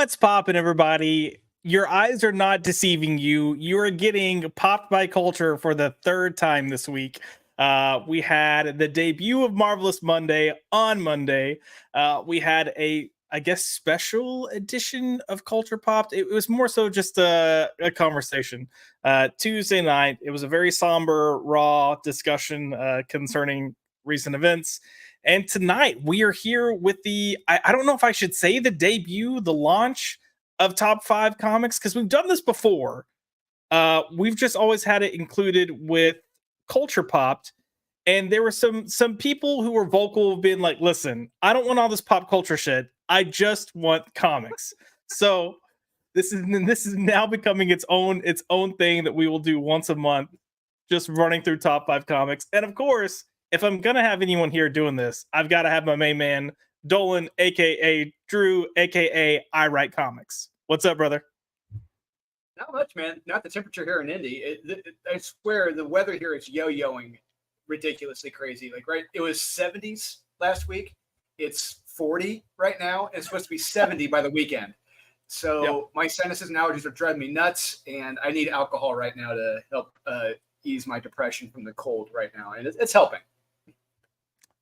What's poppin', everybody? Your eyes are not deceiving you. You are getting popped by culture for the third time this week. We had the debut of Marvelous Monday on Monday. We had I guess, special edition of Culture Popped. It was more so just a conversation. Tuesday night, it was a very somber, raw discussion concerning recent events. And tonight we are here with I don't know if I should say the debut, the launch of Top 5 Comics, because we've done this before. We've just always had it included with Culture Popped. And there were some people who were vocal being like, listen, I don't want all this pop culture shit. I just want comics. So this is now becoming its own thing that we will do once a month, just running through Top 5 Comics. And of course, if I'm gonna have anyone here doing this, I've got to have my main man, Dolan, aka Drew, aka I Write Comics. What's up, brother? Not much, man. Not the temperature here in Indy. I swear the weather here is yo-yoing ridiculously crazy. Like, right, it was 70s last week. It's 40 right now. And it's supposed to be 70 by the weekend. So my sinuses and allergies are driving me nuts, and I need alcohol right now to help ease my depression from the cold right now, and it's helping.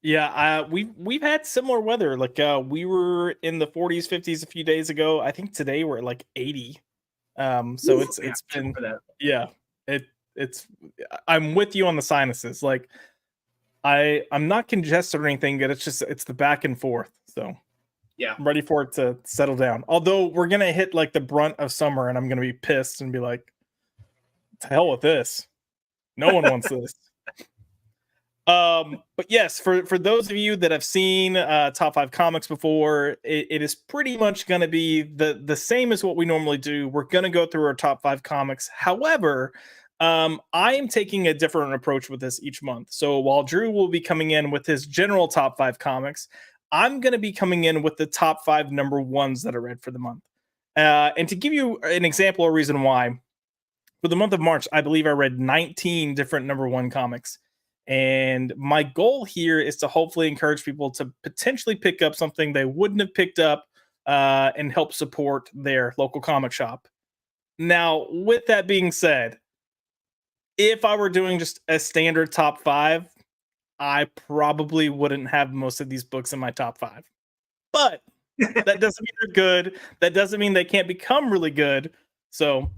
Yeah, we've had similar weather. Like we were in the 40s, 50s a few days ago. I think today we're at like 80. So Ooh, it's been it's I'm with you on the sinuses. Like I'm not congested or anything, but it's the back and forth. So yeah, I'm ready for it to settle down. Although we're gonna hit like the brunt of summer, and I'm gonna be pissed and be like, to hell with this. No one wants this. But yes, for those of you that have seen Top 5 Comics before, it is pretty much going to be the same as what we normally do. We're going to go through our Top 5 Comics. However, I am taking a different approach with this each month. So while Drew will be coming in with his general Top 5 Comics, I'm going to be coming in with the top 5 number ones that I read for the month. And to give you an example or reason why, for the month of March, I believe I read 19 different number 1 comics. And my goal here is to hopefully encourage people to potentially pick up something they wouldn't have picked up and help support their local comic shop. Now, with that being said, if I were doing just a standard top 5, I probably wouldn't have most of these books in my top 5. But that doesn't mean they're good. That doesn't mean they can't become really good. So,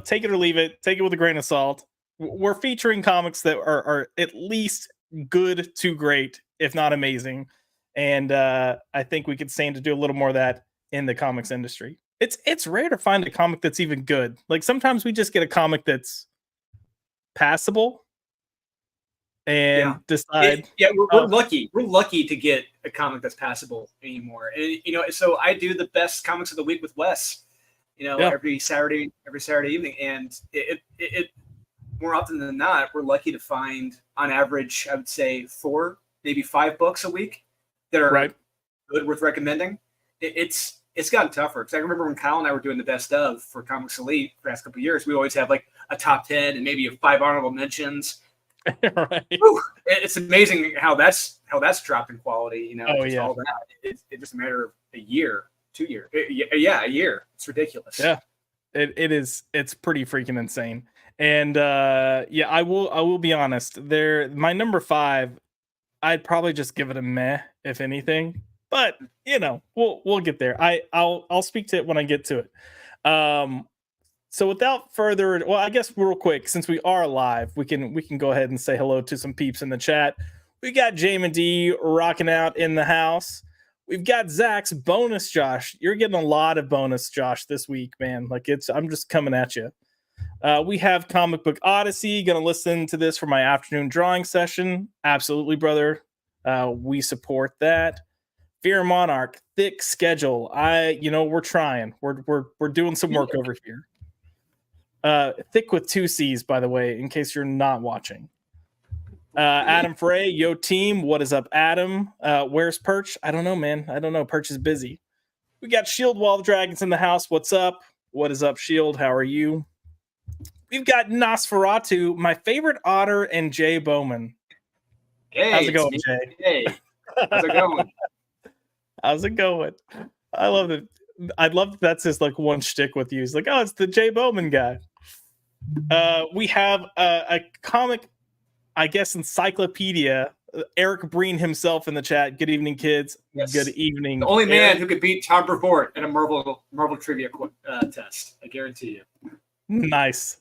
take it or leave it. Take it with a grain of salt. We're featuring comics that are at least good to great, if not amazing. And I think we could stand to do a little more of that in the comics industry. It's rare to find a comic that's even good. Like sometimes we just get a comic that's passable and decide. We're lucky. We're lucky to get a comic that's passable anymore. And so I do the best comics of the week with Wes. Every Saturday evening, and it more often than not, we're lucky to find, on average, I would say 4, maybe 5 books a week that are good, worth recommending. It's gotten tougher, because I remember when Kyle and I were doing the best of for Comics Elite for the past couple of years, we always have like a top 10 and maybe 5 honorable mentions. Right. Whew, it's amazing how that's dropped in quality. All that. It's just a matter of a year, 2 years. A year. It's ridiculous. Yeah, it is. It's pretty freaking insane. And I will be honest. My number 5, I'd probably just give it a meh, if anything. But we'll get there. I'll speak to it when I get to it. So without further, I guess real quick, since we are live, we can go ahead and say hello to some peeps in the chat. We got Jamin D rocking out in the house. We've got Zach's bonus Josh. You're getting a lot of bonus Josh this week, man. Like I'm just coming at you. We have Comic Book Odyssey. Going to listen to this for my afternoon drawing session. Absolutely, brother. We support that. Fear Monarch, thick schedule. We're trying. We're doing some work over here. Thick with 2 C's, by the way, in case you're not watching. Adam Frey, yo team. What is up, Adam? Where's Perch? I don't know, man. I don't know. Perch is busy. We got Shield Wall of Dragons in the house. What's up? What is up, Shield? How are you? We've got Nosferatu, my favorite otter, and Jay Bowman. Hey, how's it going, Jay? Hey, how's it going? How's it going? I love I'd love that's his like one shtick with you. He's like, oh, it's the Jay Bowman guy. We have a comic, I guess, encyclopedia. Eric Breen himself in the chat. Good evening, kids. Yes. Good evening. The only man who could beat Tom Brevoort in a Marvel trivia test. I guarantee you. Nice.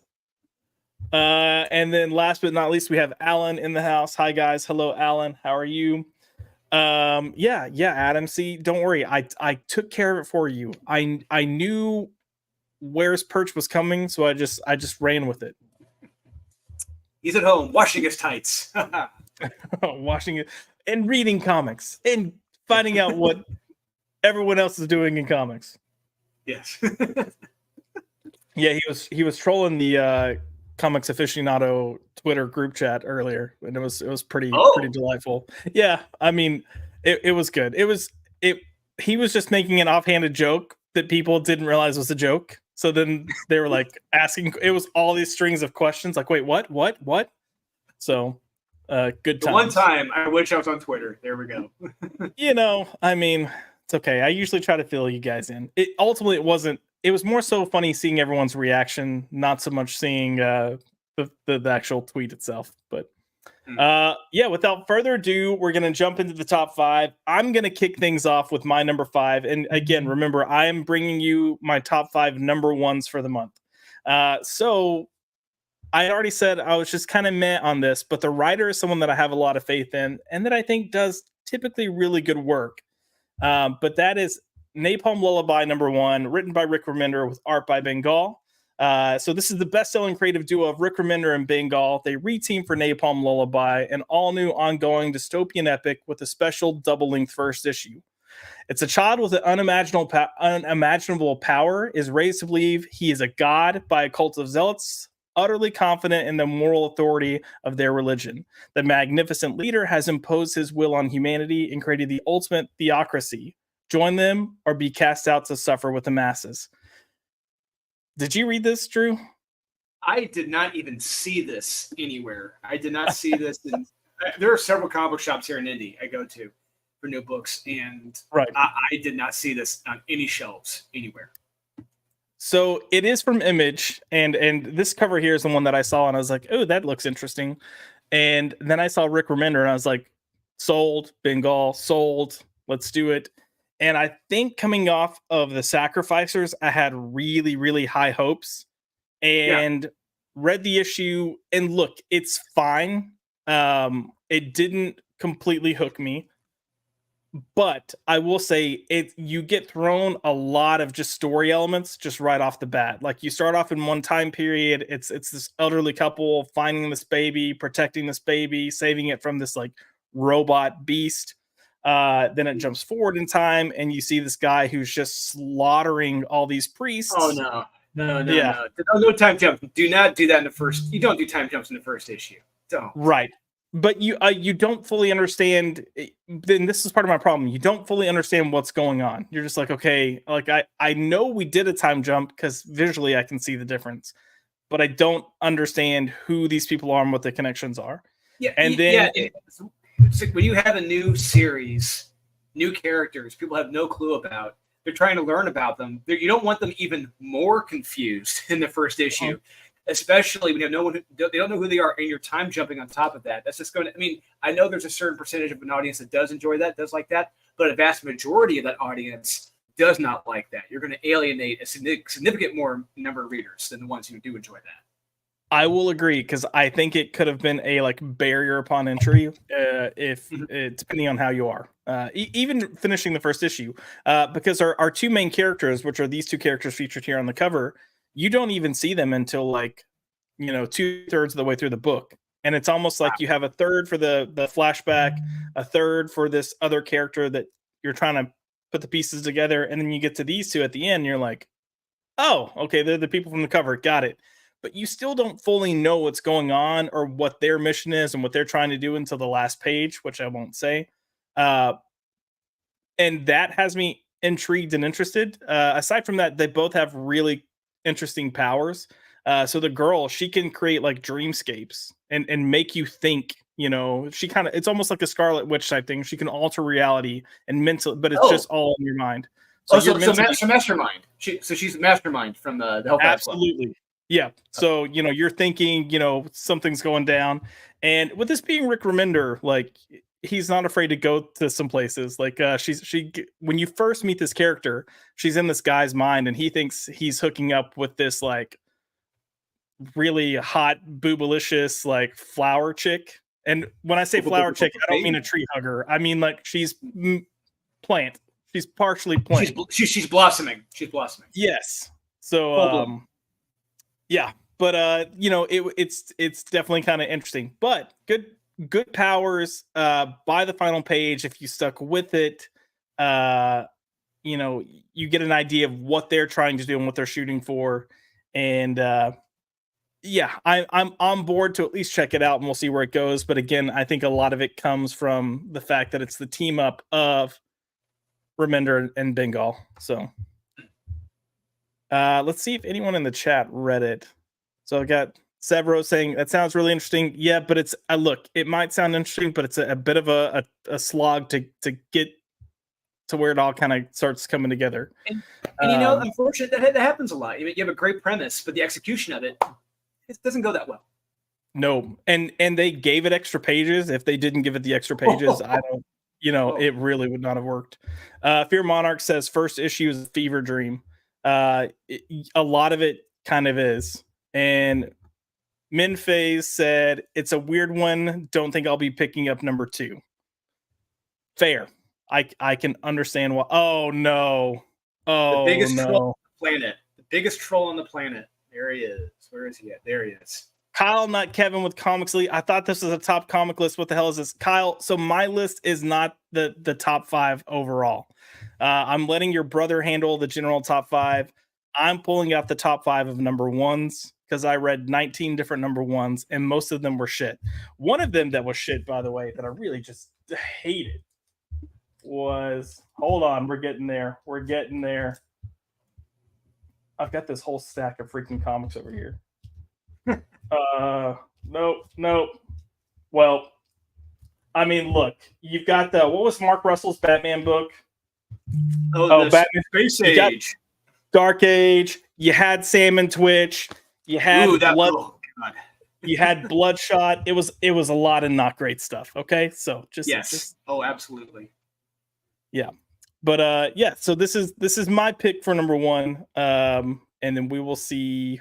And then last but not least, we have Alan in the house. Hi guys. Hello, Alan. How are you? Yeah, Adam. See, don't worry. I took care of it for you. I knew Where's Perch was coming, so I just ran with it. He's at home washing his tights. Washing it and reading comics and finding out what everyone else is doing in comics. Yes. Yeah, he was trolling the comics aficionado Twitter group chat earlier, and it was pretty delightful. Yeah, I mean, it was good. He was just making an offhanded joke that people didn't realize was a joke. So then they were like asking. It was all these strings of questions, like, wait, what? So. Good times. The one time I wish I was on Twitter. There we go. I mean, it's okay. I usually try to fill you guys in. It wasn't. It was more so funny seeing everyone's reaction, not so much seeing the actual tweet itself. But yeah, without further ado, we're gonna jump into the top 5. I'm gonna kick things off with my number 5, and again, remember, I am bringing you my top 5 number ones for the month. So. I already said I was just kind of meh on this, but the writer is someone that I have a lot of faith in and that I think does typically really good work. But that is Napalm Lullaby number 1, written by Rick Remender with art by Bengal. So this is the best-selling creative duo of Rick Remender and Bengal. They reteam for Napalm Lullaby, an all-new ongoing dystopian epic with a special double-length first issue. It's a child with an unimaginable power is raised to believe he is a god by a cult of zealots, utterly confident in the moral authority of their religion. The magnificent leader has imposed his will on humanity and created the ultimate theocracy. Join them or be cast out to suffer with the masses. Did you read this, Drew? I did not even see this anywhere. I did not see this. There are several comic book shops here in Indy I go to for new books, and I did not see this on any shelves anywhere. So it is from Image, and this cover here is the one that I saw, and I was like, oh, that looks interesting. And then I saw Rick Remender, and I was like, sold, Bengal, sold, let's do it. And I think coming off of The Sacrificers, I had really, really high hopes, and read the issue, and look, it's fine. It didn't completely hook me. But I will say you get thrown a lot of just story elements just right off the bat. Like you start off in one time period, it's this elderly couple finding this baby, protecting this baby, saving it from this like robot beast. Then it jumps forward in time and you see this guy who's just slaughtering all these priests. Oh no. No time jump. Do not do that in the first. You don't do time jumps in the first issue. Don't. Right. But you don't fully understand. Then this is part of my problem. You don't fully understand what's going on. You're just like, okay, like I know we did a time jump because visually I can see the difference, but I don't understand who these people are and what the connections are. Yeah, and then it's like when you have a new series, new characters, people have no clue about. They're trying to learn about them. You don't want them even more confused in the first issue. Especially when you have no one, they don't know who they are, and you're time jumping on top of that. That's just going to, I mean, I know there's a certain percentage of an audience that does enjoy that, does like that, but a vast majority of that audience does not like that. You're going to alienate a significant more number of readers than the ones who do enjoy that. I will agree, because I think it could have been a like barrier upon entry if depending on how you are. Even finishing the first issue, because our two main characters, which are these two characters featured here on the cover, you don't even see them until like, 2/3 of the way through the book. And it's almost like you have a third for the flashback, a third for this other character that you're trying to put the pieces together. And then you get to these two at the end. And you're like, oh, okay, they're the people from the cover. Got it. But you still don't fully know what's going on or what their mission is and what they're trying to do until the last page, which I won't say. And that has me intrigued and interested. Aside from that, they both have really interesting powers. So the girl, she can create like dreamscapes and make you think, she kind of, it's almost like a Scarlet Witch type thing. She can alter reality and mental, but it's just all in your mind. So so Mastermind. She's Mastermind from the Hellfire absolutely. Club. Yeah. So, you're thinking, something's going down. And with this being Rick Remender, like, he's not afraid to go to some places. Like, when you first meet this character, she's in this guy's mind and he thinks he's hooking up with this, like, really hot, boobalicious, like, flower chick. And when I say flower chick, I don't mean a tree hugger. I mean, like, she's plant. She's partially plant. She's blossoming. She's blossoming. Yes. So, yeah, but it's definitely kind of interesting, but good powers by the final page. If you stuck with it, you get an idea of what they're trying to do and what they're shooting for. And yeah, I'm on board to at least check it out and we'll see where it goes. But again, I think a lot of it comes from the fact that it's the team up of Remender and Bengal. So let's see if anyone in the chat read it. So I got Severo saying that sounds really interesting. Yeah, but it's look, it might sound interesting, but it's a bit of a slog to get to where it all kind of starts coming together. And unfortunately, that happens a lot. You have a great premise, but the execution of it doesn't go that well. No, and they gave it extra pages. If they didn't give it the extra pages, I don't. It really would not have worked. Fear Monarch says first issue is a fever dream. A lot of it kind of is. And Minfaze said it's a weird one. Don't think I'll be picking up number 2. Fair. I can understand why. Oh no. Oh, the biggest troll on the planet. The biggest troll on the planet. There he is. Where is he at? There he is. Kyle, not Kevin with Comixly. I thought this was a top comic list. What the hell is this? Kyle, so my list is not the top 5 overall. I'm letting your brother handle the general top 5. I'm pulling out the top 5 of number 1s because I read 19 different number 1s and most of them were shit. One of them that was shit, by the way, that I really just hated was, hold on, we're getting there. I've got this whole stack of freaking comics over here. Nope. Well, I mean, look, you've got what was Mark Russell's Batman book? Batman Space Age. Dark Age. You had Salmon Twitch. You had you had Bloodshot. It was a lot of not great stuff. Okay, so just absolutely. Yeah, but yeah. So this is my pick for number 1. And then we will see.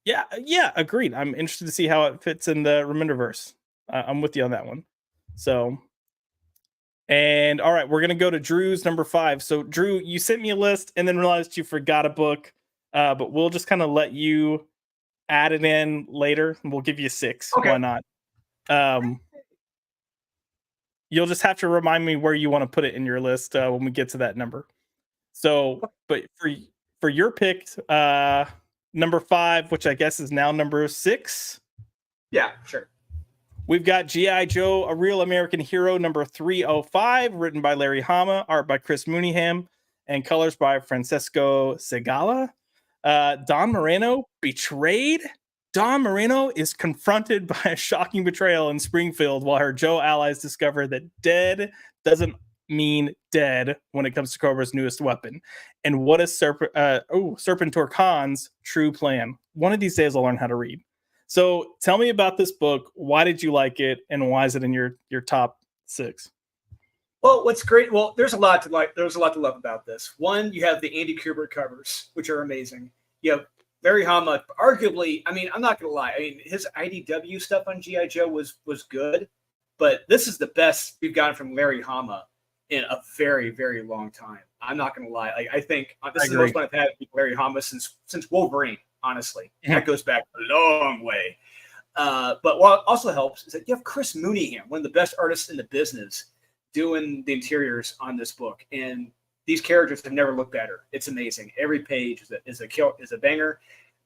Yeah, agreed. I'm interested to see how it fits in the Remenderverse. I'm with you on that one. So, and all right, we're gonna go to Drew's number 5. So, Drew, you sent me a list and then realized you forgot a book, but we'll just kind of let you add it in later, and we'll give you 6. Okay. Why not? You'll just have to remind me where you want to put it in your list when we get to that number. So, but for your pick, number 5, which I guess is now number 6. Yeah, sure. We've got G.I. Joe, A Real American Hero, number 305, written by Larry Hama, art by Chris Mooneyham, and colors by Francesco Segala. Don Moreno betrayed. Don Moreno is confronted by a shocking betrayal in Springfield while her Joe allies discover that dead doesn't mean dead when it comes to Cobra's newest weapon. And what is Serpentor Khan's true plan? One of these days I'll learn how to read. So tell me about this book. Why did you like it? And why is it in your top 6? Well, what's great? Well, there's a lot to like. There's a lot to love about this. One, you have the Andy Kubert covers, which are amazing. You have Larry Hama, arguably, I mean, I'm not going to lie. I mean, his IDW stuff on G.I. Joe was good, but this is the best we've gotten from Larry Hama in a very, very long time. I'm not going to lie. Like, I think this is the most fun I've had with Larry Hama since Wolverine, honestly. Mm-hmm. That goes back a long way. But what also helps is that you have Chris Mooneyham, one of the best artists in the business, doing the interiors on this book. And these characters have never looked better. It's amazing. Every page is a banger.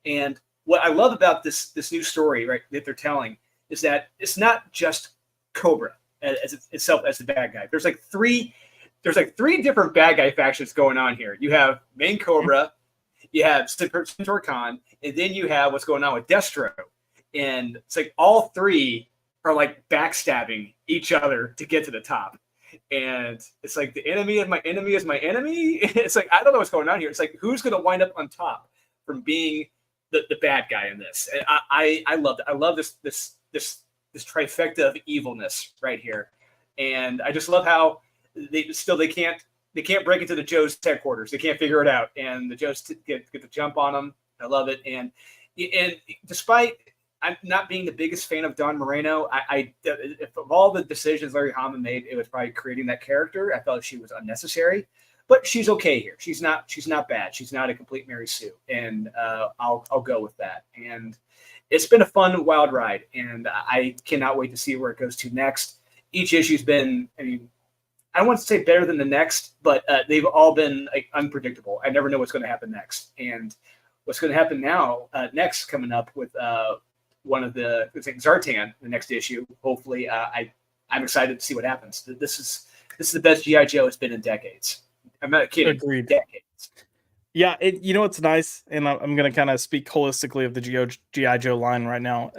And what I love about this new story, right, that they're telling is that it's not just Cobra as itself as the bad guy. There's like three different bad guy factions going on here. You have main Cobra, you have Centaur Khan, and then you have what's going on with Destro. And it's like all three are like backstabbing each other to get to the top. and it's like the enemy of my enemy is my enemy. It's like I don't know what's going on here. It's like who's going to wind up on top from being the bad guy in this? And I love it. I love this trifecta of evilness right here, and I just love how they can't break into the Joe's headquarters. They can't figure it out, and the Joes get the jump on them. I love it, and despite I'm not being the biggest fan of Don Moreno. If of all the decisions Larry Hama made, it was probably creating that character. I felt she was unnecessary, but she's okay here. She's not bad. She's not a complete Mary Sue, and I'll go with that. And it's been a fun, wild ride, and I cannot wait to see where it goes to next. Each issue's been, I mean, I don't want to say better than the next, but they've all been like unpredictable. I never know what's going to happen next, and what's going to happen now next coming up with one of the Zartan, the next issue. Hopefully, I'm excited to see what happens. This is the best GI Joe it's been in decades. I'm not kidding. Agreed. Decades. Yeah, you know what's nice, and I'm going to kind of speak holistically of the GI Joe line right now.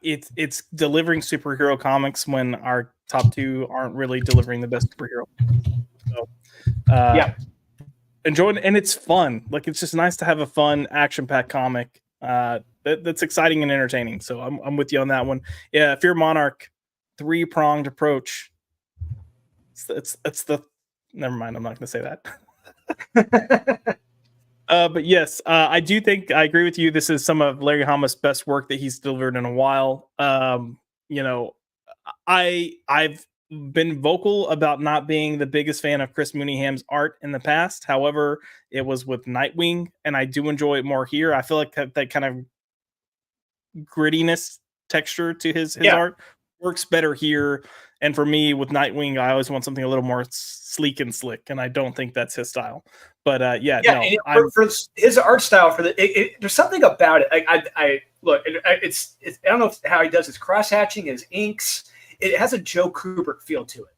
It's delivering superhero comics when our top two aren't really delivering the best superhero. So, yeah, enjoying, and it's fun. Like it's just nice to have a fun action-packed comic that's exciting and entertaining. So I'm with you on that one. Yeah, Fear Monarch, 3-pronged approach. It's the never mind. I'm not going to say that. But yes, I do think I agree with you. This is some of Larry Hama's best work that he's delivered in a while. You know, I've been vocal about not being the biggest fan of Chris Mooneyham's art in the past. However, it was with Nightwing, and I do enjoy it more here. I feel like that kind of grittiness texture to his art works better here. And for me, with Nightwing, I always want something a little more sleek and slick, and I don't think that's his style. But for his art style, there's something about it. I look, it's I don't know how he does his cross hatching, his inks. It has a Joe Kubert feel to it,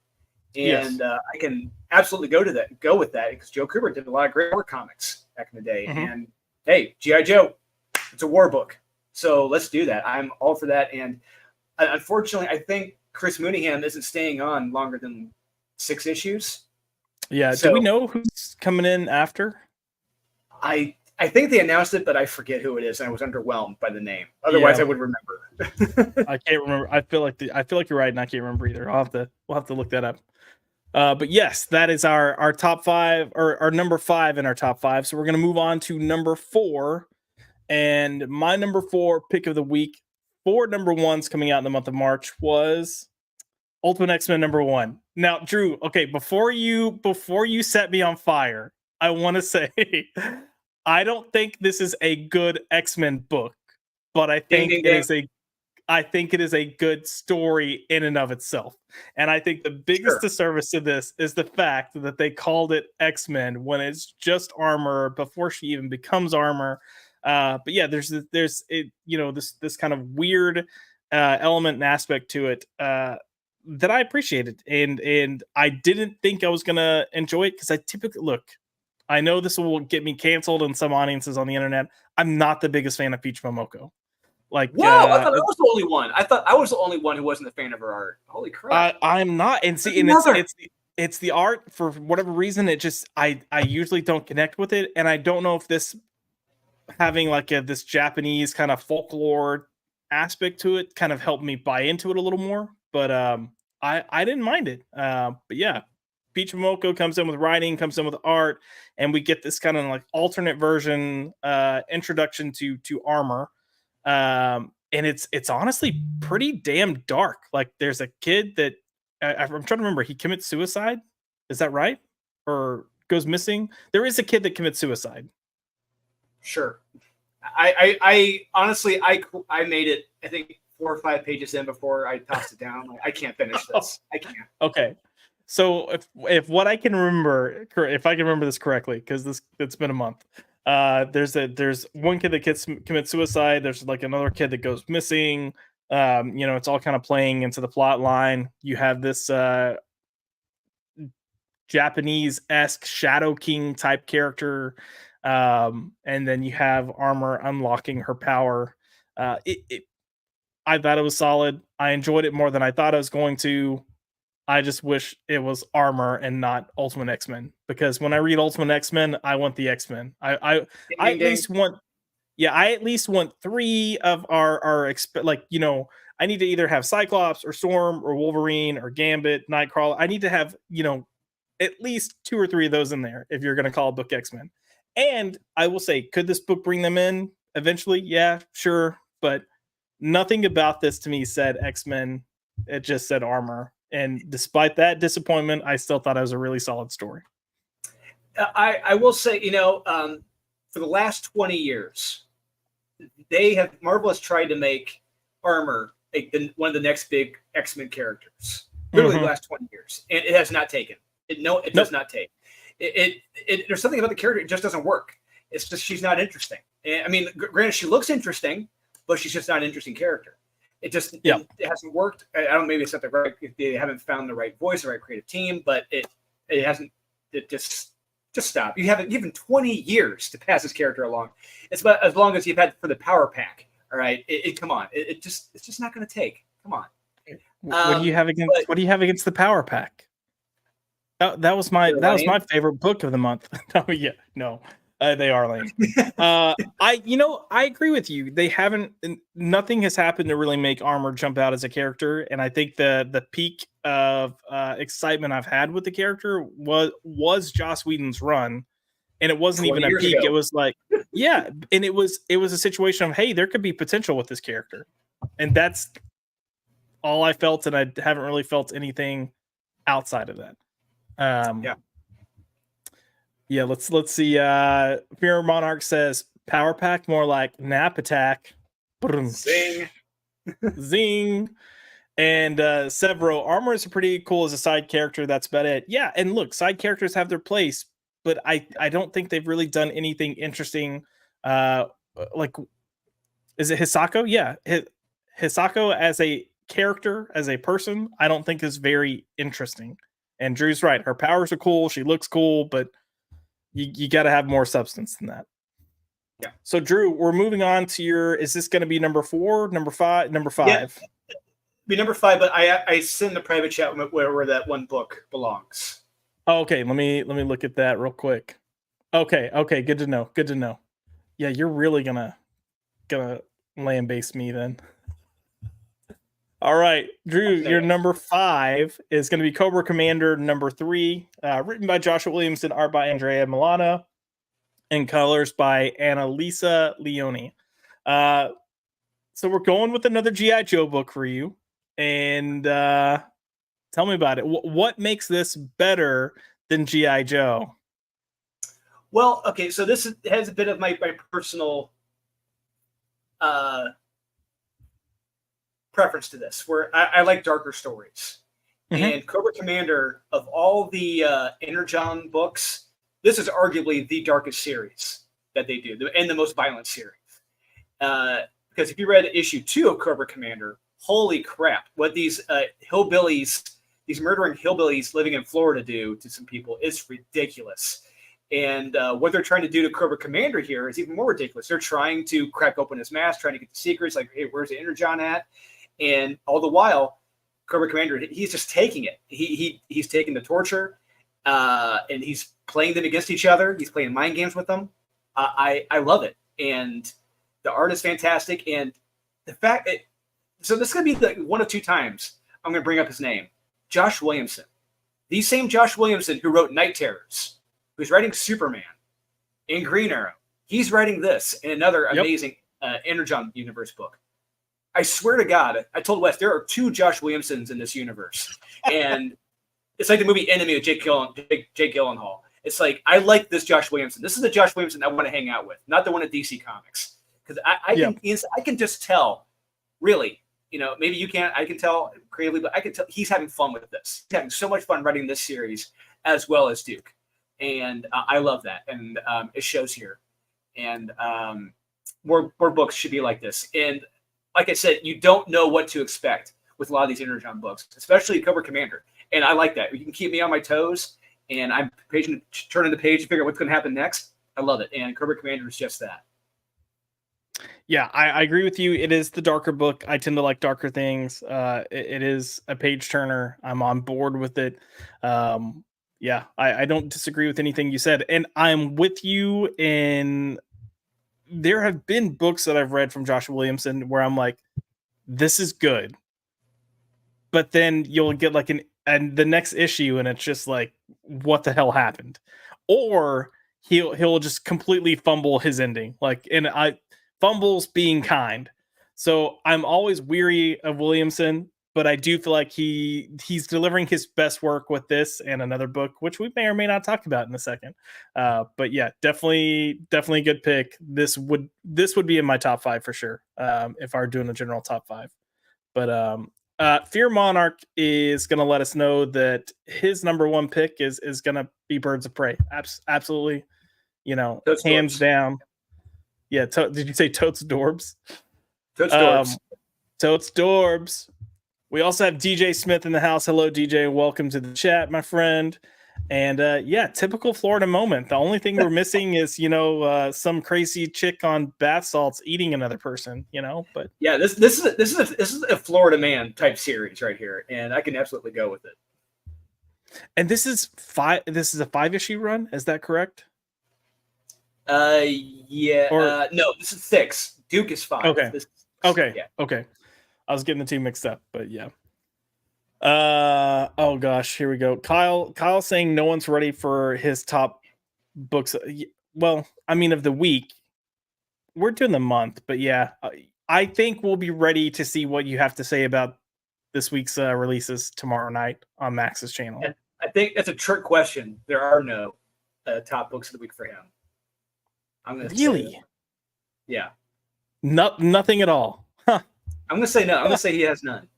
and I can absolutely go with that because Joe Kubert did a lot of great war comics back in the day. Mm-hmm. And hey, GI Joe, it's a war book, so let's do that. I'm all for that. And unfortunately, I think Chris Mooneyham isn't staying on longer than 6 issues. Yeah. So, do we know who's coming in after? I think they announced it, but I forget who it is, and I was underwhelmed by the name. Otherwise, I would remember. I can't remember. I feel like you're right, and I can't remember either. We'll have to look that up. But yes, that is our top 5, or our number 5 in our top 5. So we're gonna move on to number 4, and my number 4 pick of the week. 4 number 1s coming out in the month of March was Ultimate X-Men number 1. Now, Drew, okay, before you set me on fire, I want to say I don't think this is a good X-Men book, but I think it is a good story in and of itself. And I think the biggest disservice to this is the fact that they called it X-Men when it's just Armor before she even becomes Armor. But yeah, there's this kind of weird element and aspect to it that I appreciated, and I didn't think I was gonna enjoy it because I typically look. I know this will get me canceled in some audiences on the internet. I'm not the biggest fan of Peach Momoko. Like, whoa! I thought I was the only one. I thought I was the only one who wasn't a fan of her art. Holy crap! I'm not, and see, and it's the art for whatever reason. It just I usually don't connect with it, and I don't know if this having like this Japanese kind of folklore aspect to it kind of helped me buy into it a little more. But I didn't mind it. But yeah, Peach Momoko comes in with writing, comes in with art, and we get this kind of like alternate version introduction to Armor. And it's honestly pretty damn dark. Like there's a kid that I'm trying to remember. He commits suicide. Is that right? Or goes missing? There is a kid that commits suicide. Sure. I honestly I made it. I think 4 or 5 pages in before I tossed it down. Like, I can't finish this. I can't. Okay. So if what I can remember, if I can remember this correctly, because it's been a month. There's one kid that commits suicide. There's like another kid that goes missing. It's all kind of playing into the plot line. You have this Japanese-esque Shadow King type character, and then you have Armor unlocking her power. I thought it was solid. I enjoyed it more than I thought I was going to. I just wish it was Armor and not Ultimate X-Men, because when I read Ultimate X-Men, I want the X-Men. Ding, I ding, at ding. least want, yeah, I at least want 3 of our like, you know, I need to either have Cyclops or Storm or Wolverine or Gambit, Nightcrawler. I need to have, you know, at least 2 or 3 of those in there if you're going to call a book X-Men. And I will say, could this book bring them in eventually? Yeah, sure, but nothing about this to me said X-Men. It just said Armor. And despite that disappointment, I still thought it was a really solid story. I will say, for the last 20 years, Marvel has tried to make Armor one of the next big X-Men characters. Literally the last 20 years, and it has not taken. It does not take. There's something about the character, it just doesn't work. It's just she's not interesting. And, I mean, granted, she looks interesting, but she's just not an interesting character. It just it hasn't worked. I don't, maybe it's not they haven't found the right voice, the right creative team, but it hasn't. It just stop. You haven't given 20 years to pass this character along. It's about as long as you've had for the Power Pack. All right, come on. It's just not going to take. Come on. What do you have against the Power Pack? That was my favorite book of the month. Oh yeah, no. They are lame. I agree with you. Nothing has happened to really make Armor jump out as a character, and I think the peak of excitement I've had with the character was Joss Whedon's run, and it wasn't even a peak. Ago. It was like, yeah, and it was a situation of, hey, there could be potential with this character, and that's all I felt, and I haven't really felt anything outside of that. Yeah, let's see. Fear Monarch says Power Pack, more like Nap Attack. Zing. Zing. And Severo, Armor is pretty cool as a side character. That's about it. Yeah, and look, side characters have their place, but I don't think they've really done anything interesting. Like, is it Hisako? Yeah, Hisako as a character, as a person, I don't think is very interesting. And Drew's right. Her powers are cool. She looks cool, but you got to have more substance than that. Yeah. So Drew, we're moving on to is this going to be number 4, number 5, number 5? Yeah. Be number 5, but I sent in the private chat where that one book belongs. Oh, okay, let me look at that real quick. Okay, good to know. Yeah, you're really gonna lambaste me then. All right, Drew, your number 5 is going to be Cobra Commander number 3, written by Joshua Williamson, art by Andrea Milano, and colors by Annalisa Leone. So we're going with another G.I. Joe book for you, and tell me about it. What makes this better than G.I. Joe? Well, okay, so this has a bit of my personal preference to this, where I like darker stories. Mm-hmm. And Cobra Commander, of all the Energon books, this is arguably the darkest series that they do, and the most violent series. Because if you read issue 2 of Cobra Commander, holy crap, what these hillbillies, these murdering hillbillies living in Florida do to some people is ridiculous. And what they're trying to do to Cobra Commander here is even more ridiculous. They're trying to crack open his mask, trying to get the secrets, like, hey, where's the Energon at? And all the while, Cobra Commander, he's just taking it. He's taking the torture, and he's playing them against each other. He's playing mind games with them. I love it. And the art is fantastic. And the fact that, so this is going to be the 1 of 2 times I'm going to bring up his name. Josh Williamson. The same Josh Williamson who wrote Night Terrors, who's writing Superman and Green Arrow. He's writing this and another amazing Energon universe book. I swear to God, I told Wes, there are 2 Josh Williamsons in this universe. And it's like the movie Enemy with Jake Gyllenhaal. It's like, I like this Josh Williamson. This is the Josh Williamson I want to hang out with, not the one at DC Comics. Because I can just tell, really, maybe you can't, I can tell creatively, but I can tell he's having fun with this. He's having so much fun writing this series as well as Duke. And I love that. And it shows here. And more books should be like this. And like I said, you don't know what to expect with a lot of these Energon books, especially Cobra Commander. And I like that. You can keep me on my toes, and I'm turning the page to figure out what's going to happen next. I love it. And Cobra Commander is just that. Yeah, I agree with you. It is the darker book. I tend to like darker things. It is a page turner. I'm on board with it. Yeah, I don't disagree with anything you said, and I'm with you in. There have been books that I've read from Joshua Williamson where I'm like, this is good, but then you'll get like and the next issue, and it's just like, what the hell happened? Or he'll just completely fumble his ending. Like, and I fumbles being kind. So I'm always weary of Williamson, but I do feel like he's delivering his best work with this and another book, which we may or may not talk about in a second. But yeah, definitely a good pick. This would be in my top five for sure. If I were doing a general top five. But Fear Monarch is going to let us know that his number one pick is going to be Birds of Prey. Absolutely, Totes hands Dorbs. down. Yeah, did you say Totes Dorbs? Totes Dorbs. Totes Dorbs. We also have DJ Smith in the house. Hello, DJ. Welcome to the chat, my friend. And yeah, typical Florida moment. The only thing we're missing is, some crazy chick on bath salts eating another person, but yeah, this is a Florida man type series right here, and I can absolutely go with it. And this is a 5-issue run, is that correct? Yeah. No, this is 6. Duke is 5. Okay. Okay. Yeah. Okay. I was getting the two mixed up, but yeah. Oh gosh, here we go. Kyle saying no one's ready for his top books. Well, I mean, of the week. We're doing the month, but yeah, I think we'll be ready to see what you have to say about this week's releases tomorrow night on Max's channel. And I think that's a trick question. There are no top books of the week for him. I'm gonna really, yeah, nothing at all. Huh. I'm gonna say no. I'm gonna say he has none.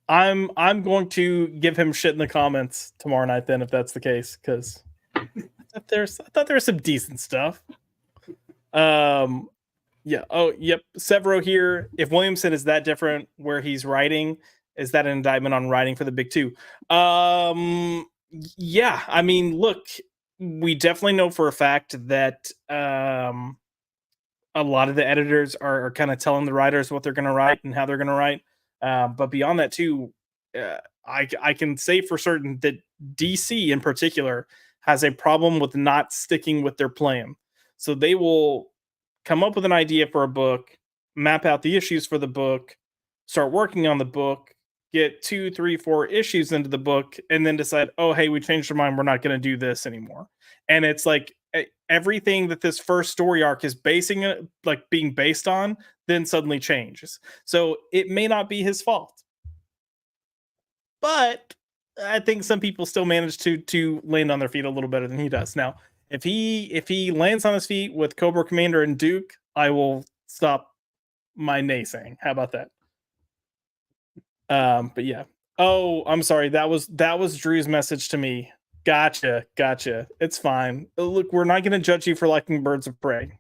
I'm going to give him shit in the comments tomorrow night then, if that's the case, because I thought there was some decent stuff. Yeah. Oh, yep. Severo here. If Williamson is that different where he's writing, is that an indictment on writing for the big two? Yeah. I mean, look, we definitely know for a fact that a lot of the editors are kind of telling the writers what they're going to write and how they're going to write. But beyond that, too, I can say for certain that DC in particular has a problem with not sticking with their plan. So they will come up with an idea for a book, map out the issues for the book, start working on the book, get 2, 3, 4 issues into the book, and then decide, oh, hey, we changed our mind. We're not going to do this anymore. And it's like everything that this first story arc is being based on, then suddenly changes. So it may not be his fault, but I think some people still manage to land on their feet a little better than he does. Now, if he lands on his feet with Cobra Commander and Duke, I will stop my naysaying. How about that? But yeah. Oh, I'm sorry. That was Drew's message to me. Gotcha. It's fine. Look, we're not going to judge you for liking Birds of Prey.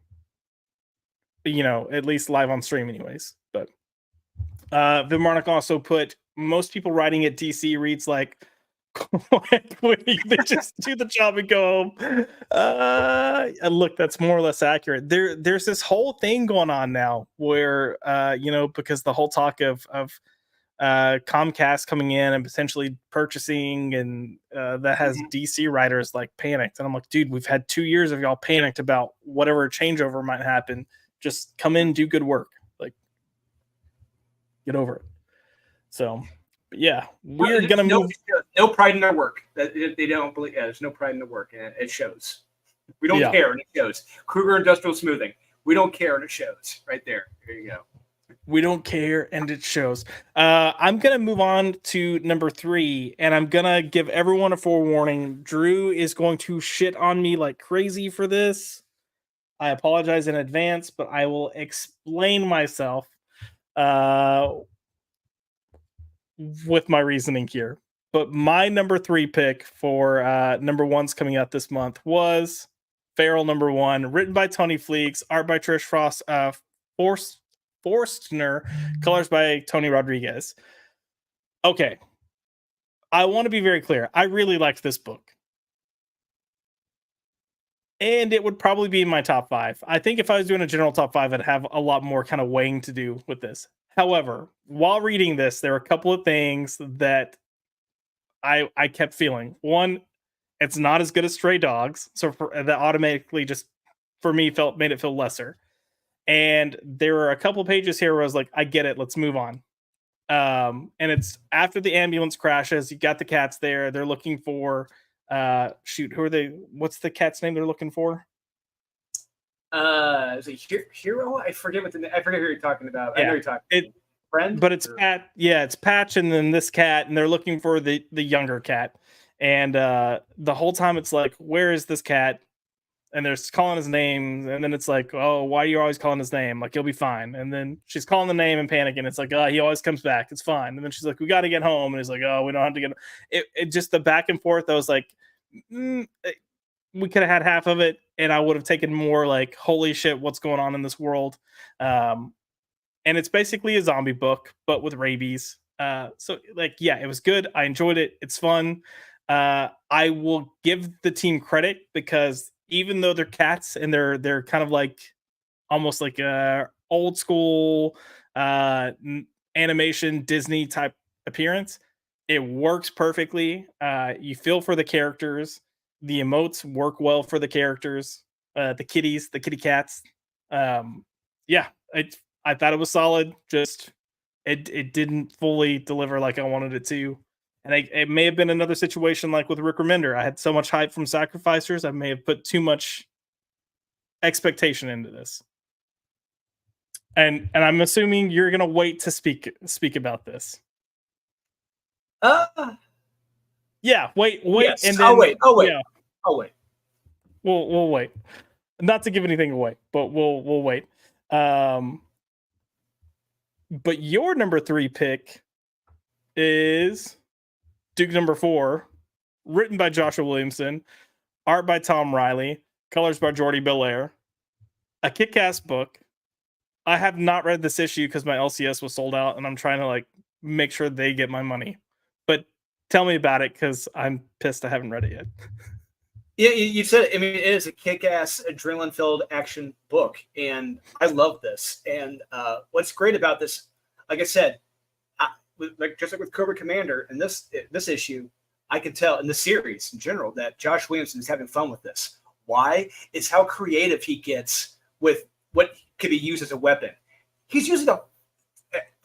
At least live on stream, anyways. But Vimarnik also put most people writing at DC reads like they just do the job and go home. And look, that's more or less accurate. There's this whole thing going on now where because the whole talk of Comcast coming in and potentially purchasing, and that has DC writers like panicked. And I'm like, dude, we've had 2 years of y'all panicked about whatever changeover might happen. Just come in, do good work, like get over it. So. Yeah, we're gonna move. No pride in their work. They don't believe. Yeah, there's no pride in their work, and it shows. We don't care, and it shows. Kruger Industrial Smoothing. We don't care, and it shows. Right there. There you go. We don't care, and it shows. I'm gonna move on to number 3, and I'm gonna give everyone a forewarning. Drew is going to shit on me like crazy for this. I apologize in advance, but I will explain myself. With my reasoning here. But my number 3 pick for number 1's coming out this month was Feral number 1, written by Tony Fleegs, art by Trish Frost, Forstner, colors by Tony Rodriguez. Okay. I want to be very clear. I really liked this book. and it would probably be in my top 5. I think if I was doing a general top 5, I'd have a lot more kind of weighing to do with this. However, while reading this, there are a couple of things that I kept feeling. One, it's not as good as Stray Dogs, so that automatically just for me made it feel lesser. And there are a couple pages here where I was like, I get it, let's move on. And it's after the ambulance crashes, you got the cats there. They're looking for shoot, who are they? What's the cat's name they're looking for? Is it Hero? I forget who you're talking about. Yeah, I know you're talking. Friend, but it's Pat. Yeah, it's Patch, and then this cat, and they're looking for the younger cat. And the whole time it's like, where is this cat? And they're calling his name, and then it's like, oh, why are you always calling his name? Like, he'll be fine. And then she's calling the name and panicking. It's like, oh, he always comes back. It's fine. And then she's like, we got to get home. And he's like, oh, we don't have to get. It just the back and forth. I was like, we could have had half of it, and I would have taken more. Like, holy shit, what's going on in this world? And it's basically a zombie book, but with rabies. So like, yeah, it was good. I enjoyed it. It's fun. I will give the team credit because even though they're cats and they're kind of like almost like a old school animation Disney type appearance, it works perfectly. You feel for the characters. The emotes work well for the characters. The kitties, the kitty cats. Yeah, I thought it was solid. Just it didn't fully deliver like I wanted it to. And it may have been another situation like with Rick Remender. I had so much hype from Sacrificers, I may have put too much expectation into this. And I'm assuming you're gonna wait to speak about this. Yeah, wait, yes. and then I'll wait. Yeah, we'll wait. Not to give anything away, but we'll wait. But your number 3 pick is Duke number 4, written by Joshua Williamson, art by Tom Riley, colors by Jordi Belair, a kick-ass book. I have not read this issue because my LCS was sold out, and I'm trying to like make sure they get my money. But tell me about it because I'm pissed I haven't read it yet. Yeah, you said it. I mean, it is a kick-ass, adrenaline-filled action book, and I love this. And what's great about this, like I said, just like with Cobra Commander and this issue, I can tell in the series in general that Josh Williamson is having fun with this. Why? It's how creative he gets with what could be used as a weapon. He's using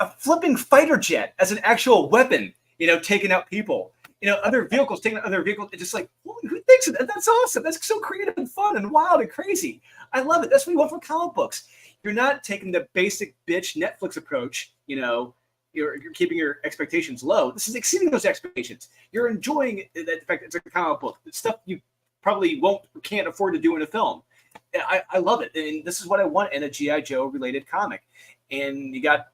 a flipping fighter jet as an actual weapon, taking out people. Other vehicles taking out other vehicles. It's just like, who thinks of that? That's awesome. That's so creative and fun and wild and crazy. I love it. That's what you want from comic books. You're not taking the basic bitch Netflix approach, you're keeping your expectations low. This is exceeding those expectations. You're enjoying the fact it's a comic book. It's stuff you probably can't afford to do in a film. I love it. And this is what I want in a G.I. Joe related comic. And you got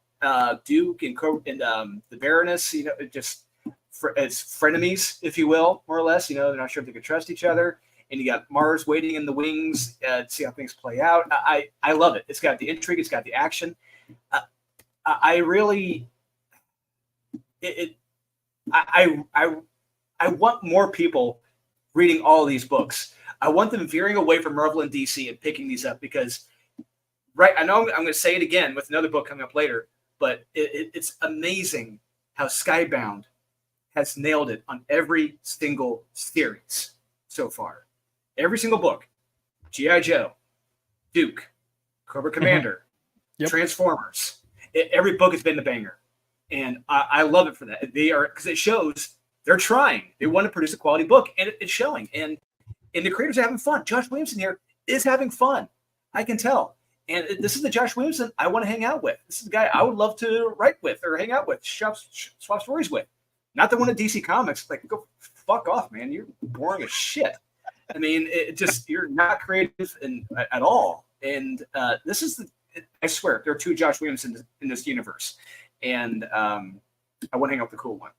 Duke and the Baroness, just as frenemies, if you will, more or less. They're not sure if they could trust each other. And you got Mars waiting in the wings to see how things play out. I love it. It's got the intrigue. It's got the action. I really, I want more people reading all of these books. I want them veering away from Marvel and DC and picking these up because, I know I'm going to say it again with another book coming up later, but it's amazing how Skybound has nailed it on every single series so far. Every single book, G.I. Joe, Duke, Cobra Commander, Transformers. Every book has been the banger. And I love it for that. Because it shows they're trying. They want to produce a quality book, and it's showing. And the creators are having fun. Josh Williamson here is having fun. I can tell. And this is the Josh Williamson I want to hang out with. This is the guy I would love to write with or hang out with, swap stories with. Not the one at DC Comics. Like, go fuck off, man. You're boring as shit. I mean, you're not creative at all. And this is I swear, there are 2 Josh Williamsons in this universe. And I want to hang out with the cool one.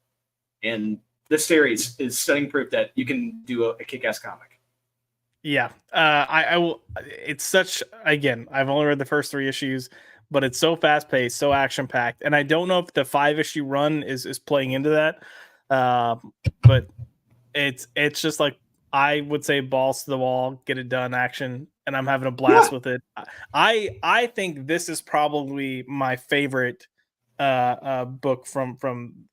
And this series is stunning proof that you can do a kick-ass comic. Yeah, I will. It's such, again, I've only read the first 3 issues, but it's so fast-paced, so action-packed. And I don't know if the 5-issue run is playing into that. But it's just like, I would say balls to the wall, get it done, action, and I'm having a blast with it. I think this is probably my favorite book from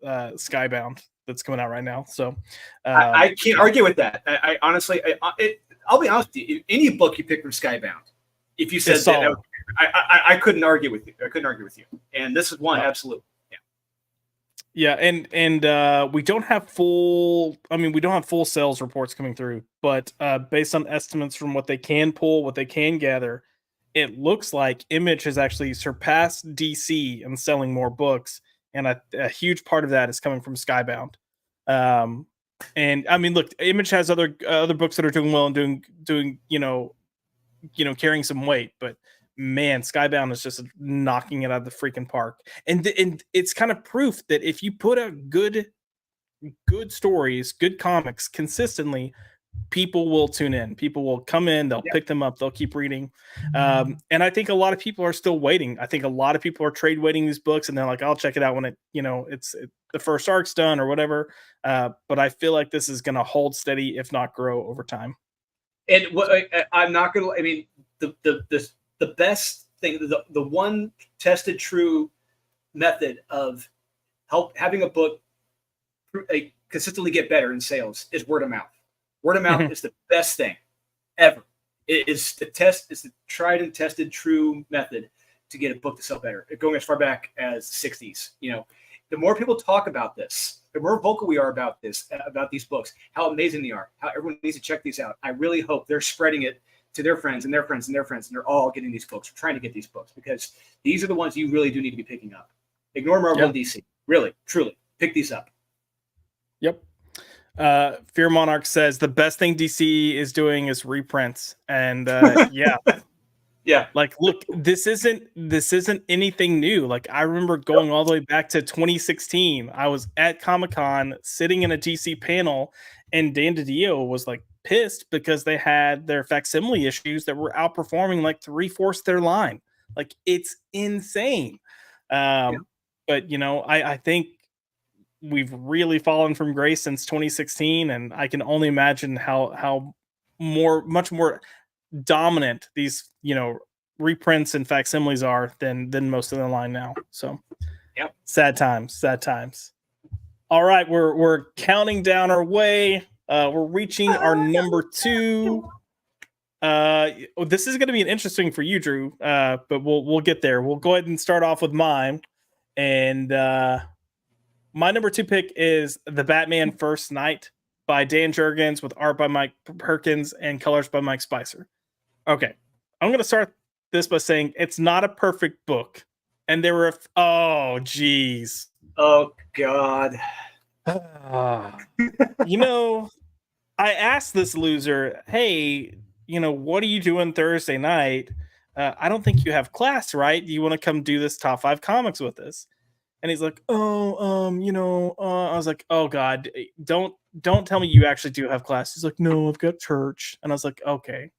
Skybound that's coming out right now. So I can't argue with that. I honestly, I'll be honest with you. Any book you pick from Skybound, if you said that, I couldn't argue with you. I couldn't argue with you. And this is one, absolutely. Yeah, and we don't have full. I mean, we don't have full sales reports coming through, but based on estimates from what they can pull, what they can gather, it looks like Image has actually surpassed DC in selling more books, and a huge part of that is coming from Skybound. And I mean, look, Image has other books that are doing well and doing carrying some weight, but man, Skybound is just knocking it out of the freaking park. And it's kind of proof that if you put out good stories, good comics consistently, people will tune in. People will come in, they'll pick them up, they'll keep reading. And I think a lot of people are still waiting. I think a lot of people are trade waiting these books and they're like, I'll check it out when it's the first arc's done or whatever. But I feel like this is going to hold steady, if not grow over time. And I'm not going to, I mean, the best thing, the one tested true method of having a book consistently get better in sales is word of mouth. Word of mouth is the best thing ever. It's the tried and tested true method to get a book to sell better. Going as far back as the 60s. The more people talk about this, the more vocal we are about these books, how amazing they are, how everyone needs to check these out. I really hope they're spreading it to their friends and their friends and their friends, and they're all getting these books, or trying to get these books, because these are the ones you really do need to be picking up. Ignore Marvel and DC. Really, truly, pick these up. Yep. Fear Monarch says the best thing DC is doing is reprints, and yeah. Yeah. Like, look, this isn't anything new. Like, I remember going all the way back to 2016. I was at Comic-Con sitting in a DC panel, and Dan DiDio was like pissed because they had their facsimile issues that were outperforming like 3/4 their line. Like, it's insane. But I think we've really fallen from grace since 2016, and I can only imagine how much more dominant these reprints and facsimiles are than most of the line now. So sad times. All right, we're counting down our way. We're reaching our number 2. This is going to be an interesting for you, Drew, but we'll get there. We'll go ahead and start off with mine. And my number 2 pick is The Batman First Night by Dan Jurgens, with art by Mike Perkins and colors by Mike Spicer. Okay, I'm going to start this by saying it's not a perfect book. And there were, oh, geez. Oh, God. I asked this loser, hey, what are you doing Thursday night? I don't think you have class, right? Do you want to come do this top 5 comics with us? And he's like, I was like, oh God, don't tell me you actually do have class. He's like, no, I've got church. And I was like, okay.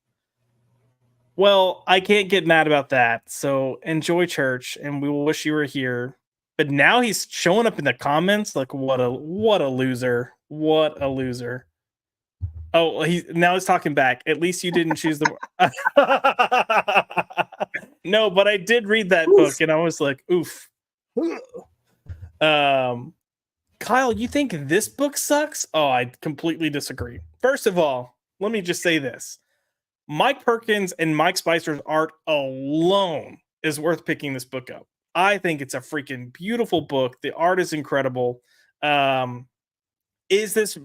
Well, I can't get mad about that. So enjoy church, and we will wish you were here. But now he's showing up in the comments like, what a loser. What a loser. Oh, he's talking back. At least you didn't choose the No, but I did read that book, and I was like, oof. Kyle, you think this book sucks? Oh, I completely disagree. First of all, let me just say this. Mike Perkins and Mike Spicer's art alone is worth picking this book up. I think it's a freaking beautiful book. The art is incredible. Is this,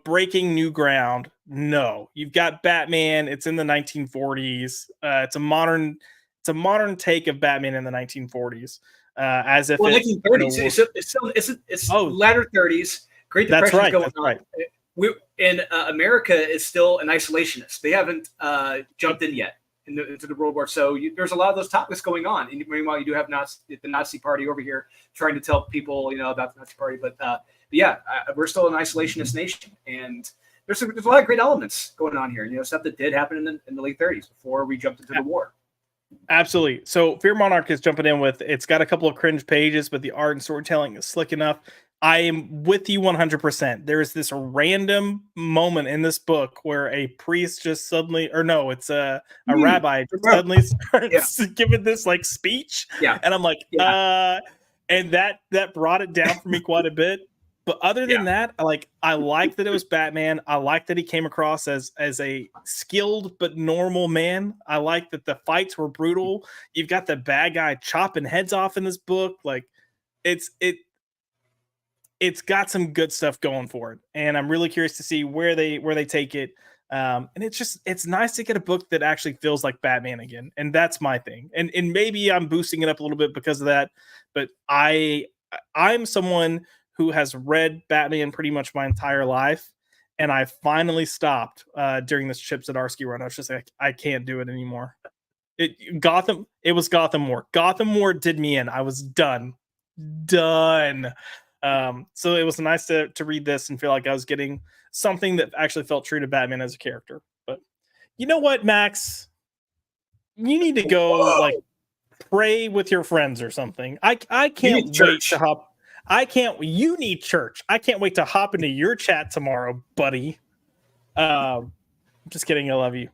breaking new ground? No. You've got Batman. It's in the 1940s. It's a modern take of Batman in the 1940s. As if 1930s. It's latter 30s. Great Depression going on. Right. In America is still an isolationist. They haven't jumped in yet into the World War. So there's a lot of those topics going on. And meanwhile, you do have the Nazi Party over here trying to tell people, about the Nazi Party. But we're still an isolationist nation, and there's a lot of great elements going on here. Stuff that did happen in the late 30s before we jumped into the war. Absolutely. So Fear Monarch is jumping in with, it's got a couple of cringe pages, but the art and storytelling is slick enough I am with you 100%. There is this random moment in this book where a priest just suddenly, or no, it's a rabbi just suddenly starts giving this like speech, and I'm like, and that brought it down for me quite a bit. But other than that, I like that it was Batman. I like that he came across as a skilled but normal man. I like that the fights were brutal. You've got the bad guy chopping heads off in this book. Like it's got some good stuff going for it, and I'm really curious to see where they take it. And it's nice to get a book that actually feels like Batman again, and that's my thing. And maybe I'm boosting it up a little bit because of that, but I'm someone who has read Batman pretty much my entire life, and I finally stopped during this Chip Zdarsky run. I was just like, I can't do it anymore. It was Gotham War. Gotham War did me in. I was done. So it was nice to read this and feel like I was getting something that actually felt true to Batman as a character. But you know what, Max? You need to go like pray with your friends or something. I can't wait to hop. You need church. I can't wait to hop into your chat tomorrow, buddy. Just kidding. I love you.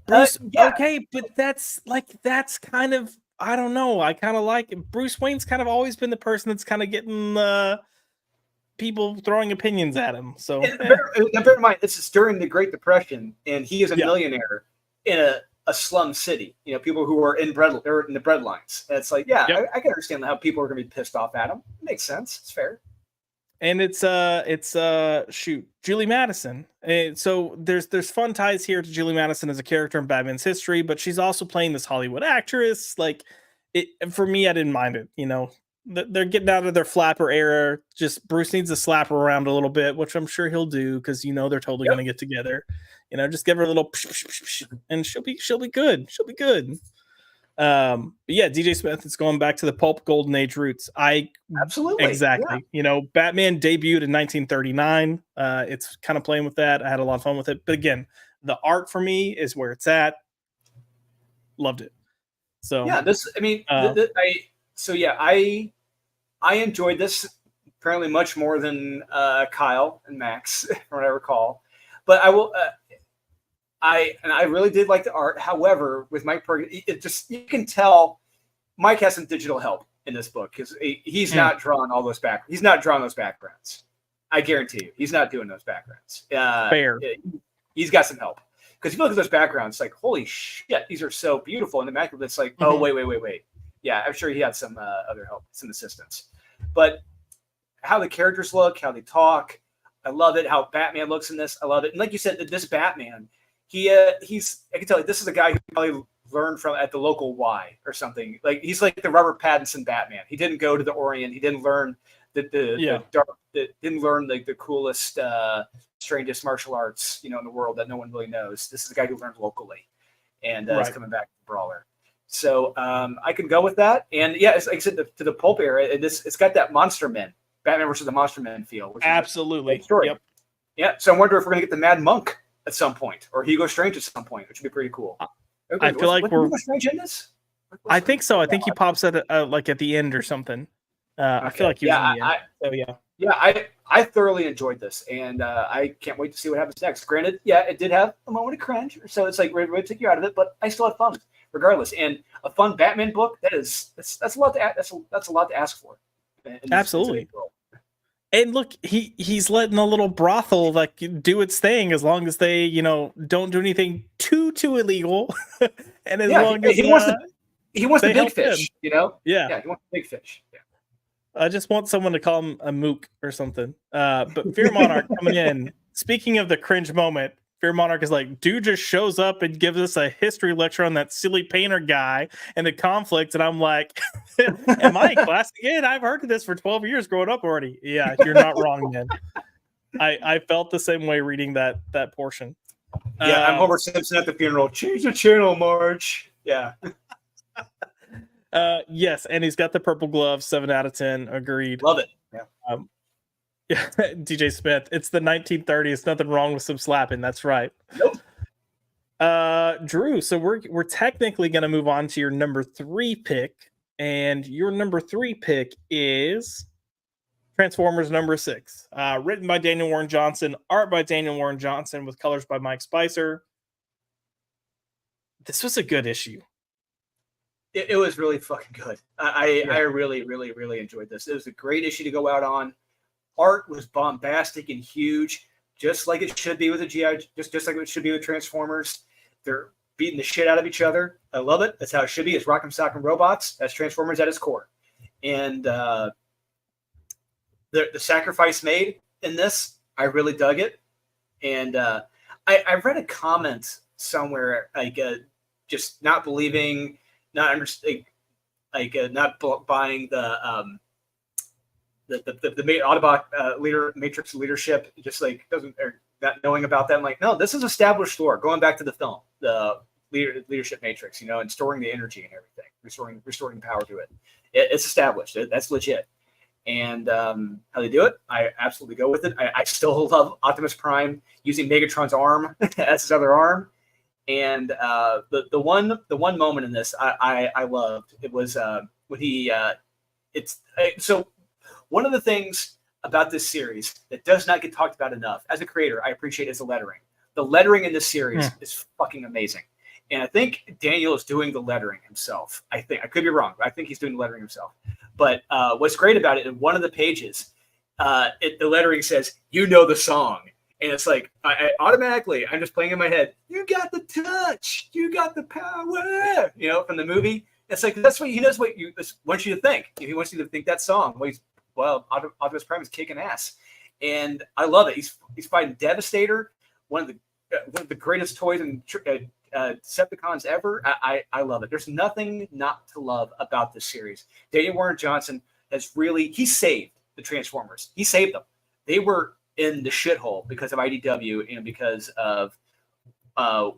Bruce, okay, but that's kind of, I don't know. I kind of like it. Bruce Wayne's kind of always been the person that's kind of getting people throwing opinions at him. So bear in mind, this is during the Great Depression, and he is a millionaire in a slum city. You know, people who are in the bread lines. And it's like, I can understand how people are going to be pissed off at him. It makes sense. It's fair. And it's Julie Madison. And so there's fun ties here to Julie Madison as a character in Batman's history, but she's also playing this Hollywood actress. Like, for me, I didn't mind it. You know, they're getting out of their flapper era. Just Bruce needs to slap her around a little bit, which I'm sure he'll do because they're totally going to get together. You know, just give her a little and she'll be good. She'll be good. But yeah, DJ Smith is going back to the pulp golden age roots. Absolutely, exactly. You know, Batman debuted in 1939. It's kind of playing with that. I had a lot of fun with it, but again, the art for me is where it's at. Loved it. So yeah, I enjoyed this apparently much more than Kyle and Max, from what I recall. But I will. I really did like the art. However, with Mike Perkins, you can tell Mike has some digital help in this book because he's not drawing all those back. He's not drawing those backgrounds. I guarantee you, he's not doing those backgrounds. Fair. He's got some help because if you look at those backgrounds, it's like, holy shit, these are so beautiful. And the immaculate, it's like, oh wait. Yeah, I'm sure he had some other help, some assistance. But how the characters look, how they talk, I love it. How Batman looks in this, I love it. And like you said, this Batman. I can tell you, this is a guy who probably learned from at the local Y or something. Like he's like the Robert Pattinson Batman. He didn't go to the Orient. He didn't learn the coolest, strangest martial arts, in the world that no one really knows. This is a guy who learned locally, and is coming back to Brawler. So I could go with that. And yeah, it's like I said, to the pulp era, and it's got that Monster Men, Batman versus the Monster Men feel. Which absolutely. Is story. Yep. Yeah. So I wonder if we're gonna get the Mad Monk at some point, or Hugo Strange at some point, which would be pretty cool. I feel like we're Hugo Strange in this. I think so. I think he pops at like at the end or something. I feel like he was in the end. I thoroughly enjoyed this, and I can't wait to see what happens next. Granted, it did have a moment of cringe, so it's like we're take you out of it, but I still had fun regardless. And a fun Batman book that's a lot to that's a lot to ask for. Absolutely. And look, he's letting a little brothel like do its thing as long as they, don't do anything too illegal. And as long as he wants the big fish, Yeah. Yeah, he wants the big fish. Yeah. I just want someone to call him a mook or something. But Fear Monarch coming in. Speaking of the cringe moment, Fear Monarch is like, dude just shows up and gives us a history lecture on that silly painter guy and the conflict. And I'm like, am I in class again? I've heard of this for 12 years growing up already. Yeah, you're not wrong, man. I felt the same way reading that portion. Yeah, I'm Homer Simpson at the funeral. Change the channel, Marge. Yeah. Yes, and he's got the purple glove, 7 out of 10. Agreed. Love it. Yeah. Yeah, DJ Smith. It's the 1930s. Nothing wrong with some slapping. That's right. Nope. Drew. So we're technically going to move on to your number 3 pick, And your number 3 pick is Transformers number 6. Written by Daniel Warren Johnson, art by Daniel Warren Johnson, with colors by Mike Spicer. This was a good issue. It was really fucking good. I really, really, really enjoyed this. It was a great issue to go out on. Art was bombastic and huge, just like it should be with a GI, just like it should be with Transformers. They're beating the shit out of each other. I love it. That's how it should be. It's Rock'em Sock'em Robots. That's Transformers at its core. And the sacrifice made in this, I really dug it. And I read a comment somewhere, like just not believing, not understanding, not buying the Autobot Matrix leadership, just like doesn't, or not knowing about that. I'm like, no, this is established lore. Going back to the film, the leadership matrix, and storing the energy and everything, restoring power to it. It's established. That's legit. And how they do it, I absolutely go with it. I still love Optimus Prime using Megatron's arm as his other arm. And the one moment in this I loved. It was when he so one of the things about this series that does not get talked about enough, as a creator, I appreciate, is the lettering. The lettering in this series is fucking amazing. And I think Daniel is doing the lettering himself. I could be wrong, but I think he's doing the lettering himself. But what's great about it, in one of the pages, the lettering says, "You know the song." And it's like, I automatically, I'm just playing in my head, "You got the touch, you got the power," from the movie. It's like, that's what he knows what he wants you to think. He wants you to think that song. Well, Optimus Prime is kicking ass. And I love it. He's fighting Devastator, one of the greatest toys in Decepticons ever. I love it. There's nothing not to love about this series. Daniel Warren Johnson he saved the Transformers. He saved them. They were in the shithole because of IDW and because of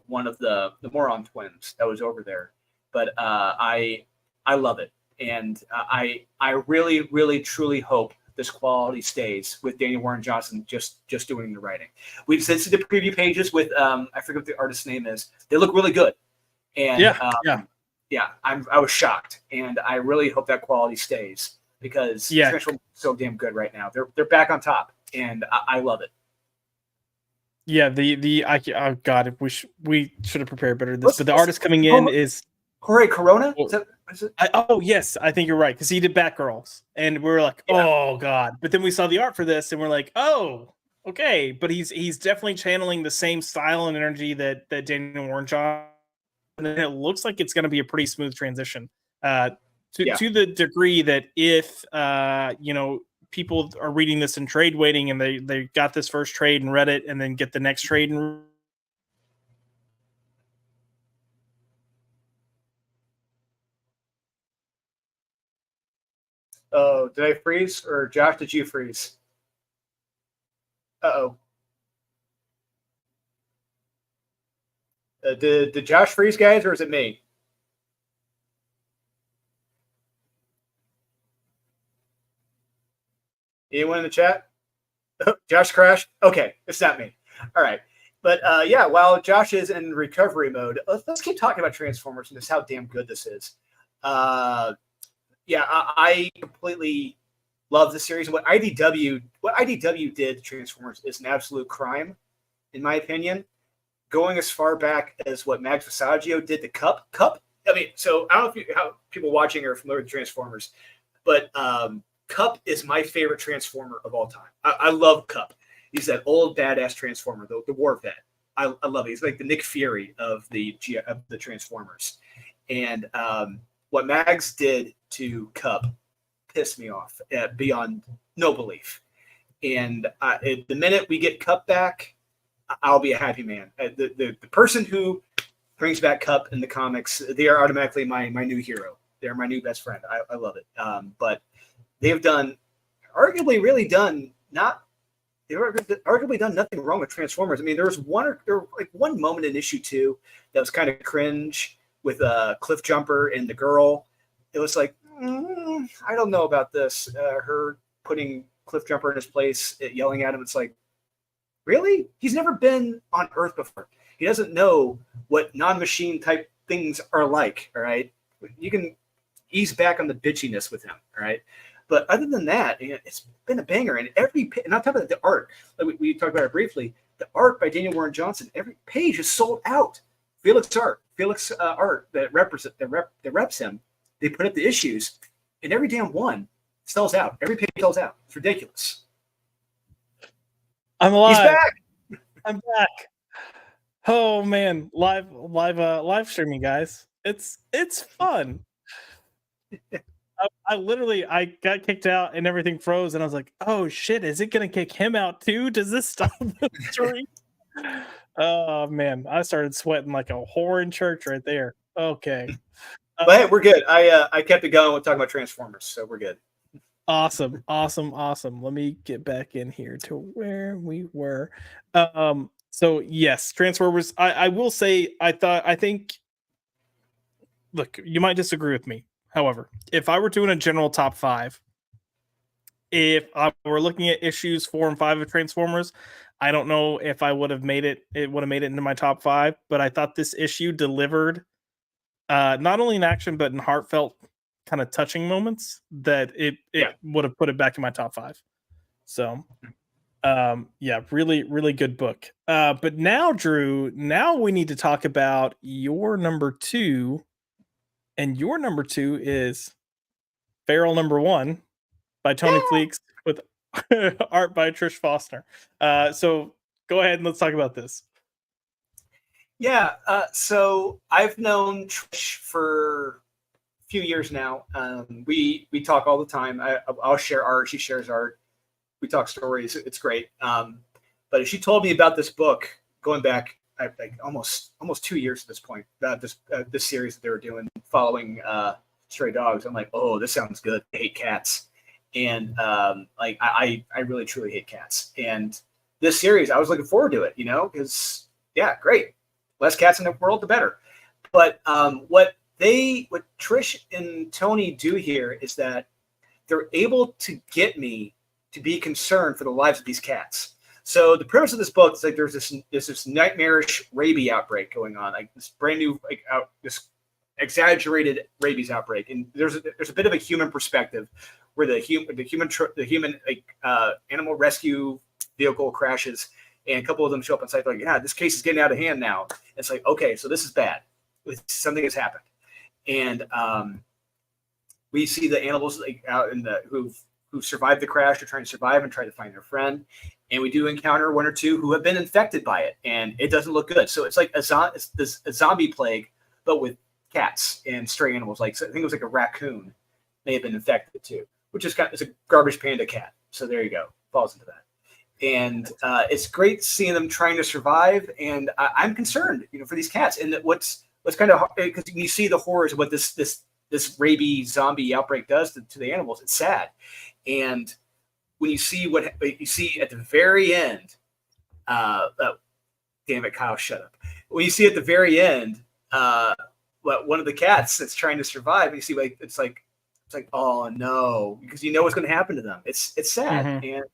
one of the Moron twins that was over there. But I love it. And I really, really, truly hope this quality stays with Daniel Warren Johnson just doing the writing. We've seen the preview pages with I forget what the artist's name is. They look really good. And I was shocked, and I really hope that quality stays because Transformers is so damn good right now. They're back on top, and I love it. Yeah, oh god, we should have prepared better this, but the artist coming in is Jorge Corona. Yes, I think you're right, because he did Batgirls, and we were like, oh god. But then we saw the art for this, and we're like, oh, okay. But he's definitely channeling the same style and energy that Daniel Warren Johnson, and it looks like it's going to be a pretty smooth transition. To the degree that if people are reading this in trade waiting, and they got this first trade and read it, and then get the next trade and oh, did I freeze? Or Josh, did you freeze? Uh-oh. Did Josh freeze, guys, or is it me? Anyone in the chat? Josh crashed? Okay, it's not me. All right. But while Josh is in recovery mode, let's keep talking about Transformers and just how damn good this is. I completely love the series. What IDW did to Transformers is an absolute crime, in my opinion. Going as far back as what Max Visaggio did to Cup. So I don't know how people watching are familiar with Transformers, but Cup is my favorite Transformer of all time. I love Cup. He's that old badass Transformer, the war vet. I love it. He's like the Nick Fury of the Transformers. And what Mags did to Cup pissed me off beyond no belief. And the minute we get Cup back, I'll be a happy man. The person who brings back Cup in the comics, they are automatically my new hero. They're my new best friend. I love it. But they've arguably done nothing wrong with Transformers. I mean, there was one moment in issue 2 that was kind of cringe with Cliff Jumper and the girl. It was like, I don't know about this. Her putting Cliff Jumper in his place, yelling at him. It's like, really? He's never been on Earth before. He doesn't know what non-machine type things are like. All right, you can ease back on the bitchiness with him. All right. But other than that, it's been a banger. And and on top of that, the art, like we talked about it briefly, the art by Daniel Warren Johnson, every page is sold out. Felix art that reps him. They put up the issues, and every damn one sells out. Every page sells out. It's ridiculous. I'm alive. He's back. I'm back. Oh man, live streaming, guys. It's fun. I literally got kicked out and everything froze, and I was like, "Oh shit, is it gonna kick him out too? Does this stop the stream?" Oh man, I started sweating like a whore in church right there. Okay, but hey, we're good. I kept it going with talking about Transformers, so we're good. Awesome. Let me get back in here to where we were. So yes, Transformers. I will say, I think. Look, you might disagree with me. However, if I were doing a general top 5, if I were looking at issues 4 and 5 of Transformers, I don't know if I would have made it. It would have made it into my top 5, but I thought this issue delivered not only in action but in heartfelt, kind of touching moments that it would have put it back in my top 5. So, really good book. But now, Drew, we need to talk about your number 2. And your number 2 is Feral number 1 by Tony Fleeks with art by Trish Foster. So go ahead and let's talk about this. Yeah. So I've known Trish for a few years now. We talk all the time. I'll share art. She shares art. We talk stories. It's great. But she told me about this book going back like almost 2 years at this point, this series that they were doing following Stray Dogs. I'm like, oh, this sounds good. I hate cats. And like I really truly hate cats. And this series, I was looking forward to it, because great. Less cats in the world, the better. But what Trish and Tony do here is that they're able to get me to be concerned for the lives of these cats. So the premise of this book is like there's this nightmarish rabies outbreak going on, like this brand new this exaggerated rabies outbreak, and there's a bit of a human perspective where the human animal rescue vehicle crashes, and a couple of them show up on site like, this case is getting out of hand now. It's like, okay, so this is bad. Something has happened, and we see the animals out in who've survived the crash are trying to survive and try to find their friend. And we do encounter 1 or 2 who have been infected by it, and it doesn't look good. So it's like a zombie plague, but with cats and stray animals. Like, so I think it was like a raccoon may have been infected too, which is it's a garbage panda cat. So there you go, falls into that. And it's great seeing them trying to survive. And I'm concerned, for these cats. And what's kind of, because you see the horrors of what this rabies zombie outbreak does to the animals. It's sad. And when you see what you see at the very end, damn it, Kyle, shut up. When you see at the very end, one of the cats that's trying to survive, and you see it's like, oh no, because you know what's going to happen to them. It's sad, and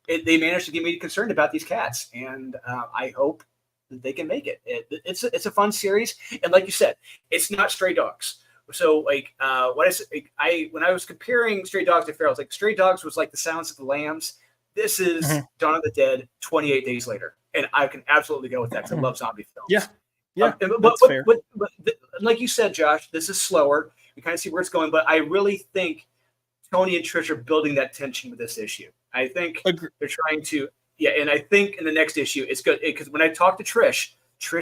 they managed to get me concerned about these cats, and I hope that they can make it. It's a fun series, and like you said, it's not Stray Dogs. So when I was comparing Stray Dogs to Feral, like Stray Dogs was like the Silence of the Lambs. This is Dawn of the Dead 28 days later, and I can absolutely go with that because I love zombie films. Yeah, that's fair. But like you said, Josh, this is slower. We kind of see where it's going, but I really think Tony and Trish are building that tension with this issue. I think they're trying to, and I think in the next issue it's good because when I talked to Trish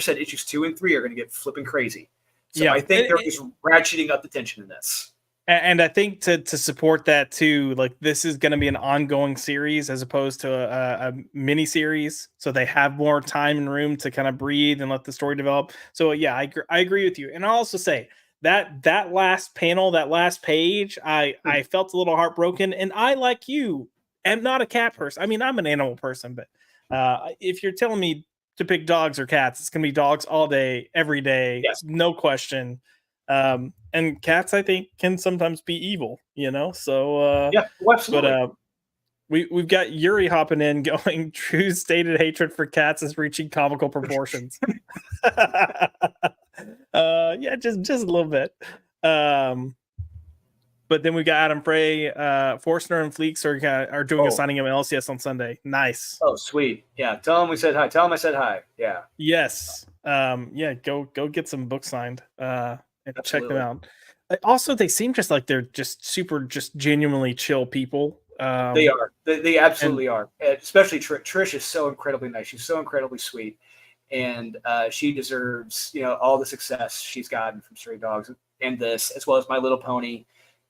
said issues 2 and 3 are going to get flipping crazy. So I think they're just ratcheting up the tension in this. And I think to support that too, like this is going to be an ongoing series as opposed to a mini series, so they have more time and room to kind of breathe and let the story develop. So I agree with you. And I'll also say that last panel, that last page, I felt a little heartbroken. And I, like you, am not a cat person. I mean, I'm an animal person, but if you're telling me to pick dogs or cats, it's gonna be dogs all day, every day, no question. And cats, I think, can sometimes be evil, So absolutely. But we've got Yuri hopping in, going, Drew's stated hatred for cats is reaching comical proportions. Just a little bit. But then we got Adam Frey, Forstner, and Fleeks are doing a signing of an LCS on Sunday. Nice. Oh, sweet. Yeah. Tell him we said hi. Tell him I said hi. Yeah. Yes. Yeah. Go get some books signed. And Absolutely. check them out. Also, they seem just like they're just super, just genuinely chill people. They are. They absolutely are. Especially Trish is so incredibly nice. She's so incredibly sweet, and she deserves all the success she's gotten from Stray Dogs and this, as well as My Little Pony,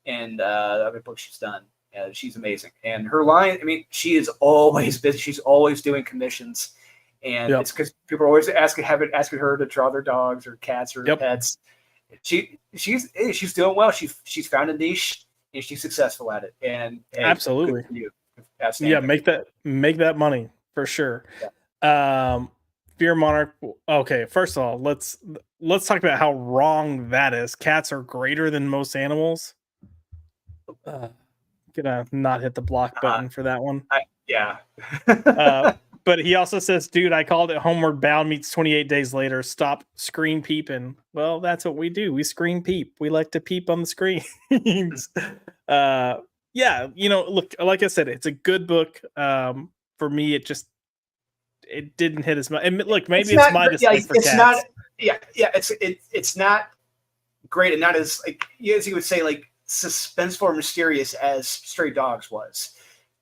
and the other books she's done. She's amazing, and her line. I mean, she is always busy. She's always doing commissions, and it's because people are always asking her to draw their dogs or cats or pets. She's doing well. She's found a niche. And she's successful at it, and absolutely, yeah, make that money for sure. Yeah. Fear Monarch. Okay, first of all, let's talk about how wrong that is. Cats are greater than most animals. Gonna not hit the block button for that one. Yeah. But he also says, dude, I called it Homeward Bound meets 28 Days Later. Stop screen peeping. Well, that's what we do. We screen peep. We like to peep on the screens. Yeah, look, like I said, it's a good book. For me, it didn't hit as much. And look, maybe it's my dislike for cats. It's not great and not as, like, as you would say, like, suspenseful or mysterious as Stray Dogs was.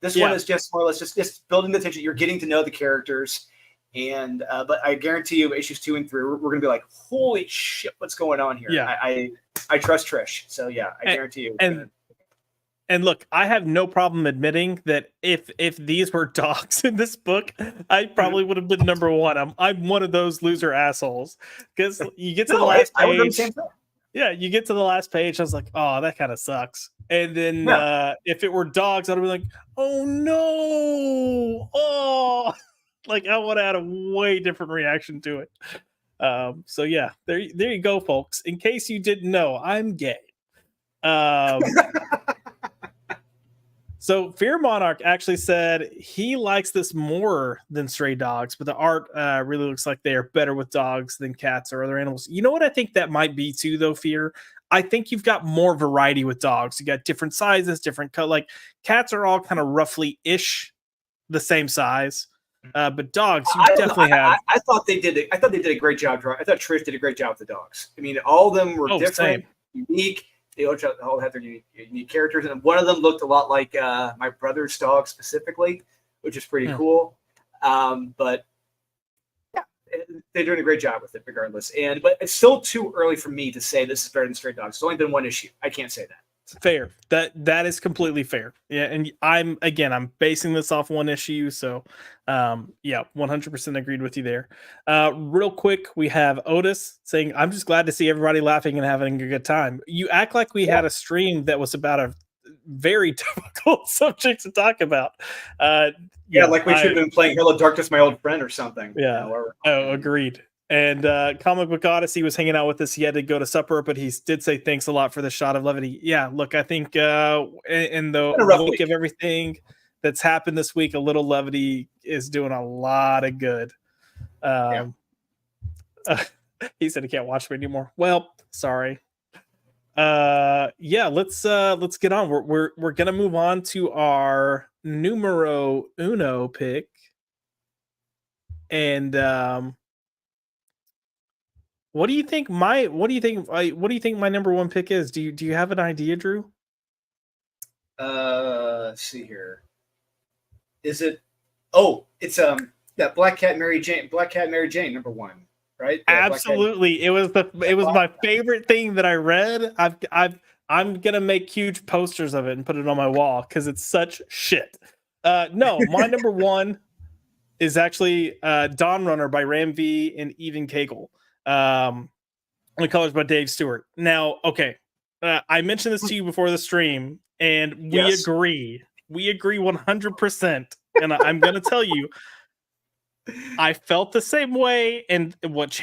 This one is just more or less just building the tension. You're getting to know the characters, and but I guarantee you, issues 2 and 3, we're going to be like, holy shit, what's going on here? Yeah, I trust Trish, so yeah, I guarantee you. And look, I have no problem admitting that if these were dogs in this book, I probably would have been number 1. I'm one of those loser assholes, because you get to the last page. Yeah, you get to the last page. I was like, oh, that kind of sucks. And then if it were dogs, I'd be like, oh no, oh, like I would have had a way different reaction to it. So yeah, there you go, folks. In case you didn't know, I'm gay. So Fear Monarch actually said he likes this more than Stray Dogs, but the art really looks like they are better with dogs than cats or other animals. You know what I think that might be too, though, Fear? I think you've got more variety with dogs. You got different sizes, different cut. Like cats are all kind of roughly-ish the same size, but dogs, you definitely have. I thought they did. I thought they did a great job. I thought Trish did a great job with the dogs. I mean, all of them were different, unique. They all had their unique characters, and one of them looked a lot like my brother's dog specifically, which is pretty cool. But yeah, they're doing a great job with it, regardless. But it's still too early for me to say this is better than Stray Dogs. It's only been one issue. I can't say that. Fair. That is completely fair. Yeah, and I'm basing this off one issue, so yeah, 100% agreed with you there. Real quick, we have Otis saying, "I'm just glad to see everybody laughing and having a good time." You act like we had a stream that was about a very difficult subject to talk about. Like we should have been playing Hello Darkness, My Old Friend or something. Yeah. Agreed. And Comic Book Odyssey was hanging out with us. He had to go to supper, but he did say thanks a lot for the shot of levity. Yeah, look, I think in the week of everything that's happened this week, a little levity is doing a lot of good. He said he can't watch me anymore. Well, sorry. Yeah, let's get on. We're gonna move on to our numero uno pick, and what do you think my number 1 pick is? Do you have an idea, Drew? Let's see here. Is it? Oh, it's that Black Cat Mary Jane number 1, right? Absolutely. It was my favorite thing that I read. I'm gonna make huge posters of it and put it on my wall because it's such shit. No, my number 1 is actually Dawn Runner by Ram V and Evan Cagle. The colors by Dave Stewart. Now, okay, I mentioned this to you before the stream, and we agree 100%. And I'm gonna tell you, I felt the same way. And what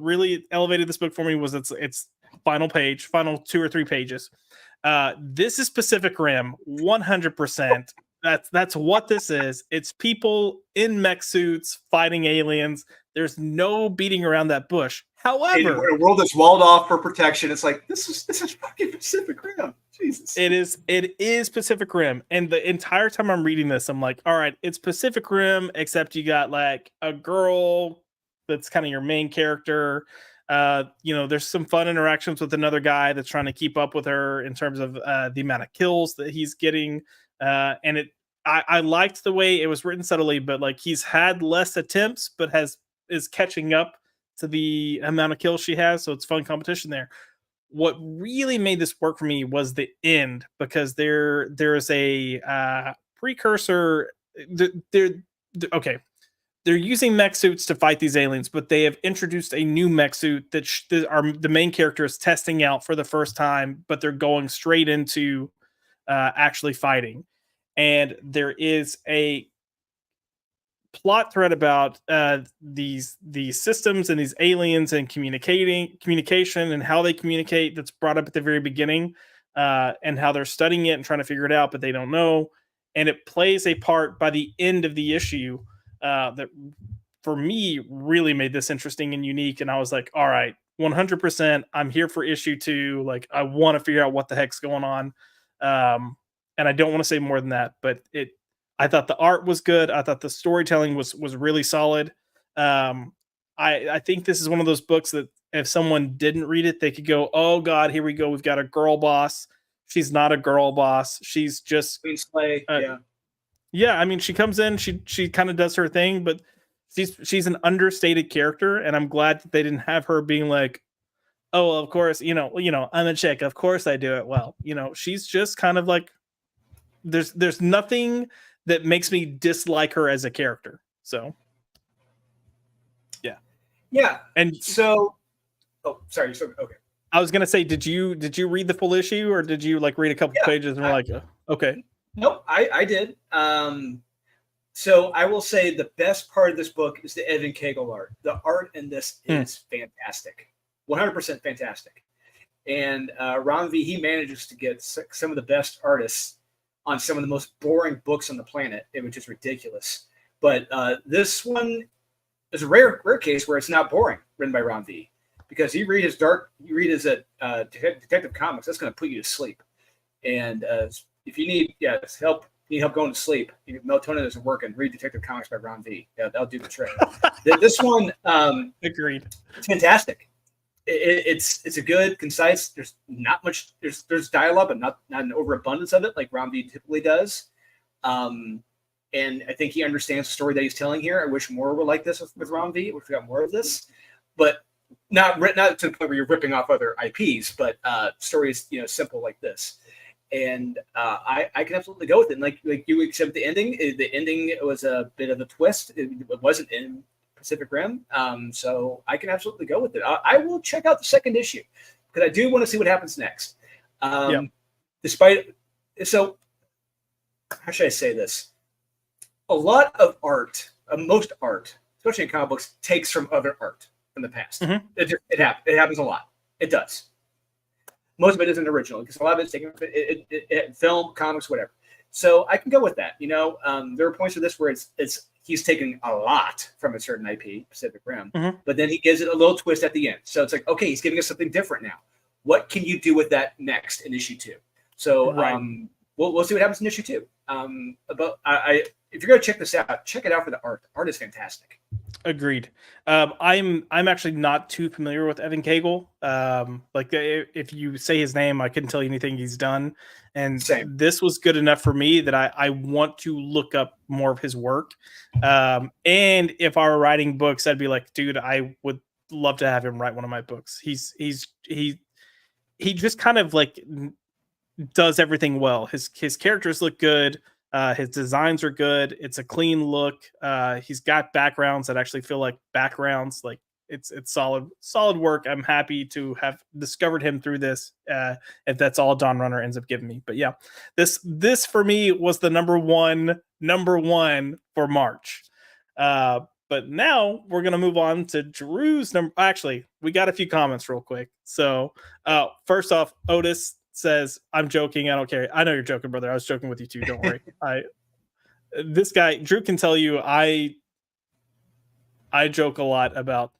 really elevated this book for me was its final 2 or 3 pages. This is Pacific Rim 100%. That's what this is. It's people in mech suits fighting aliens. There's no beating around that bush. In However, a world that's walled off for protection, it's like this is fucking Pacific Rim. Jesus. it is Pacific Rim, and the entire time I'm reading this, I'm like, all right, it's Pacific Rim, except you got like a girl that's kind of your main character. There's some fun interactions with another guy that's trying to keep up with her in terms of the amount of kills that he's getting. And I liked the way it was written subtly, but like he's had less attempts, but is catching up to the amount of kills she has. So it's fun competition there. What really made this work for me was the end, because there's a precursor. They're okay. They're using mech suits to fight these aliens, but they have introduced a new mech suit that the main character is testing out for the first time, but they're going straight into actually fighting. And there is a plot thread about these systems and these aliens and communication and how they communicate, that's brought up at the very beginning, and how they're studying it and trying to figure it out, but they don't know. And it plays a part by the end of the issue that for me really made this interesting and unique. And I was like, all right, 100%, I'm here for issue 2. Like, I want to figure out what the heck's going on. And I don't want to say more than that, but I thought the art was good. I thought the storytelling was really solid. I think this is one of those books that if someone didn't read it, they could go, "Oh God, here we go. We've got a girl boss." She's not a girl boss. She's just Queen Slay. Yeah. yeah. I mean, she comes in, she kind of does her thing, but she's an understated character, and I'm glad that they didn't have her being like, "Oh, well, of course, I'm a chick. Of course, I do it well." She's just kind of like there's nothing that makes me dislike her as a character. So, yeah. Yeah. And so, oh, sorry. So, okay. I was gonna say, did you read the full issue, or did you like read a couple pages and were like, okay? Nope, I did. So I will say the best part of this book is the Evan Cagle art. The art in this is fantastic, 100% fantastic. And Ron V, he manages to get some of the best artists on some of the most boring books on the planet, which is ridiculous. But this one is a rare case where it's not boring, written by Ron V, because you read his Detective Comics, that's going to put you to sleep. And if you need help going to sleep, melatonin isn't working, read Detective Comics by Ron V. Yeah, that'll do the trick. This one, agreed. It's fantastic. It's a good, concise. There's not much. There's dialogue, but not an overabundance of it like Ron V typically does. And I think he understands the story that he's telling here. I wish more were like this with Ron V. We got more of this, but not to the point where you're ripping off other IPs, but stories simple like this. And I can absolutely go with it. And like you accept the ending. The ending was a bit of a twist. It wasn't in Pacific Rim, so I can absolutely go with it. I will check out the second issue because I do want to see what happens next. Despite, so how should I say this? A lot of art, most art, especially in comic books, takes from other art from the past. Mm-hmm. It happens a lot. It does. Most of it isn't original because a lot of it's taken from film, comics, whatever. So I can go with that. There are points of this where he's taking a lot from a certain IP, Pacific Rim, but then he gives it a little twist at the end. So it's like, okay, he's giving us something different now. What can you do with that next in issue 2? So we'll see what happens in issue 2. If you're going to check this out, check it out for the art. The art is fantastic. Agreed. I'm actually not too familiar with Evan Cagle. Like if you say his name, I couldn't tell you anything he's done. And this was good enough for me that I want to look up more of his work. And if I were writing books, I'd be like, dude, I would love to have him write one of my books. He just kind of like does everything well. His characters look good. His designs are good. It's a clean look. He's got backgrounds that actually feel like backgrounds. Like it's solid work. I'm happy to have discovered him through this. If that's all Dawn Runner ends up giving me, but yeah, this for me was the number one for March. But now we're gonna move on to Drew's number. Actually, we got a few comments real quick. So first off, Otis says, "I'm joking. I don't care." I know you're joking, brother. I was joking with you too. Don't worry. This guy Drew can tell you I joke a lot about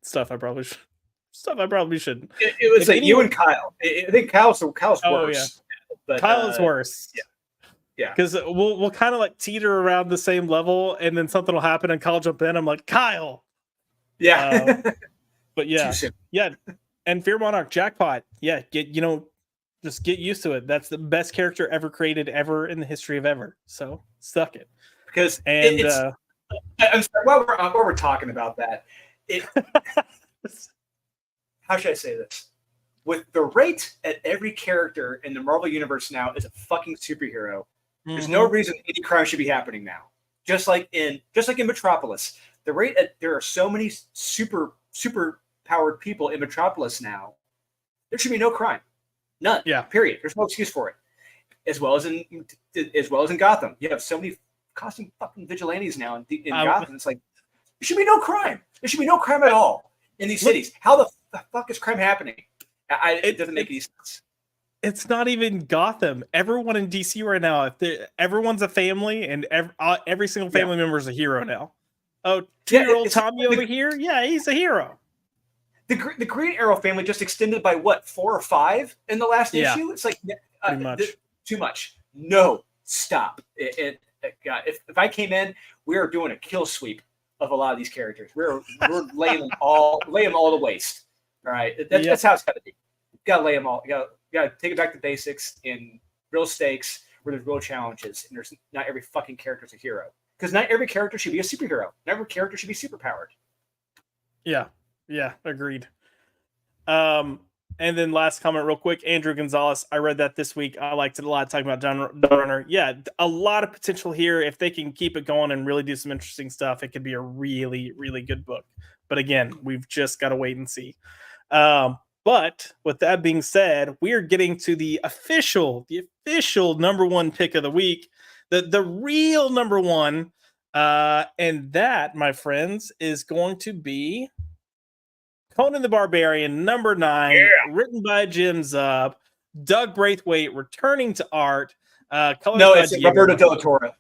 stuff I probably stuff I probably shouldn't. It was like you and Kyle. I think Kyle's worse. Yeah. But Kyle is worse. Yeah. Because we'll kind of like teeter around the same level, and then something will happen, and Kyle jump in. I'm like, Kyle. Yeah. But yeah, and Fear Monarch jackpot. Yeah, just get used to it. That's the best character ever created ever in the history of ever. So suck it. Because I'm sorry, while we're talking about that, how should I say this? With the rate at every character in the Marvel Universe now is a fucking superhero, there's no reason any crime should be happening now. Just like in Metropolis, the rate there are so many super powered people in Metropolis now. There should be no crime, none. Yeah. Period. There's no excuse for it. As well as in Gotham, you have so many costume fucking vigilantes now in Gotham. It's like there should be no crime. There should be no crime at all in these cities. How the fuck is crime happening? It doesn't make any sense. It's not even Gotham. Everyone in DC right now, everyone's a family, and every single family member is a hero now. Oh, 2-year-old Tommy over here? Yeah, he's a hero. The Green Arrow family just extended by what, 4 or 5 in the last issue? It's like too much. No, stop. God, if I came in, we are doing a kill sweep of a lot of these characters. We're laying them all to waste. All right, that's how it's got to be. You gotta lay them all. You gotta take it back to basics in real stakes where there's real challenges, and there's not every fucking character's a hero. Because not every character should be a superhero. Not every character should be superpowered. Yeah, agreed. And then last comment real quick, Andrew Gonzalez, I read that this week. I liked it a lot, talking about Dawn Runner. Yeah, a lot of potential here. If they can keep it going and really do some interesting stuff, it could be a really, really good book. But again, we've just got to wait and see. But with that being said, we are getting to the official number one pick of the week, the real number one. And that, my friends, is going to be Conan the Barbarian, number 9, written by Jim Zub, Doug Braithwaite returning to art. No, it's Roberto Del Toro.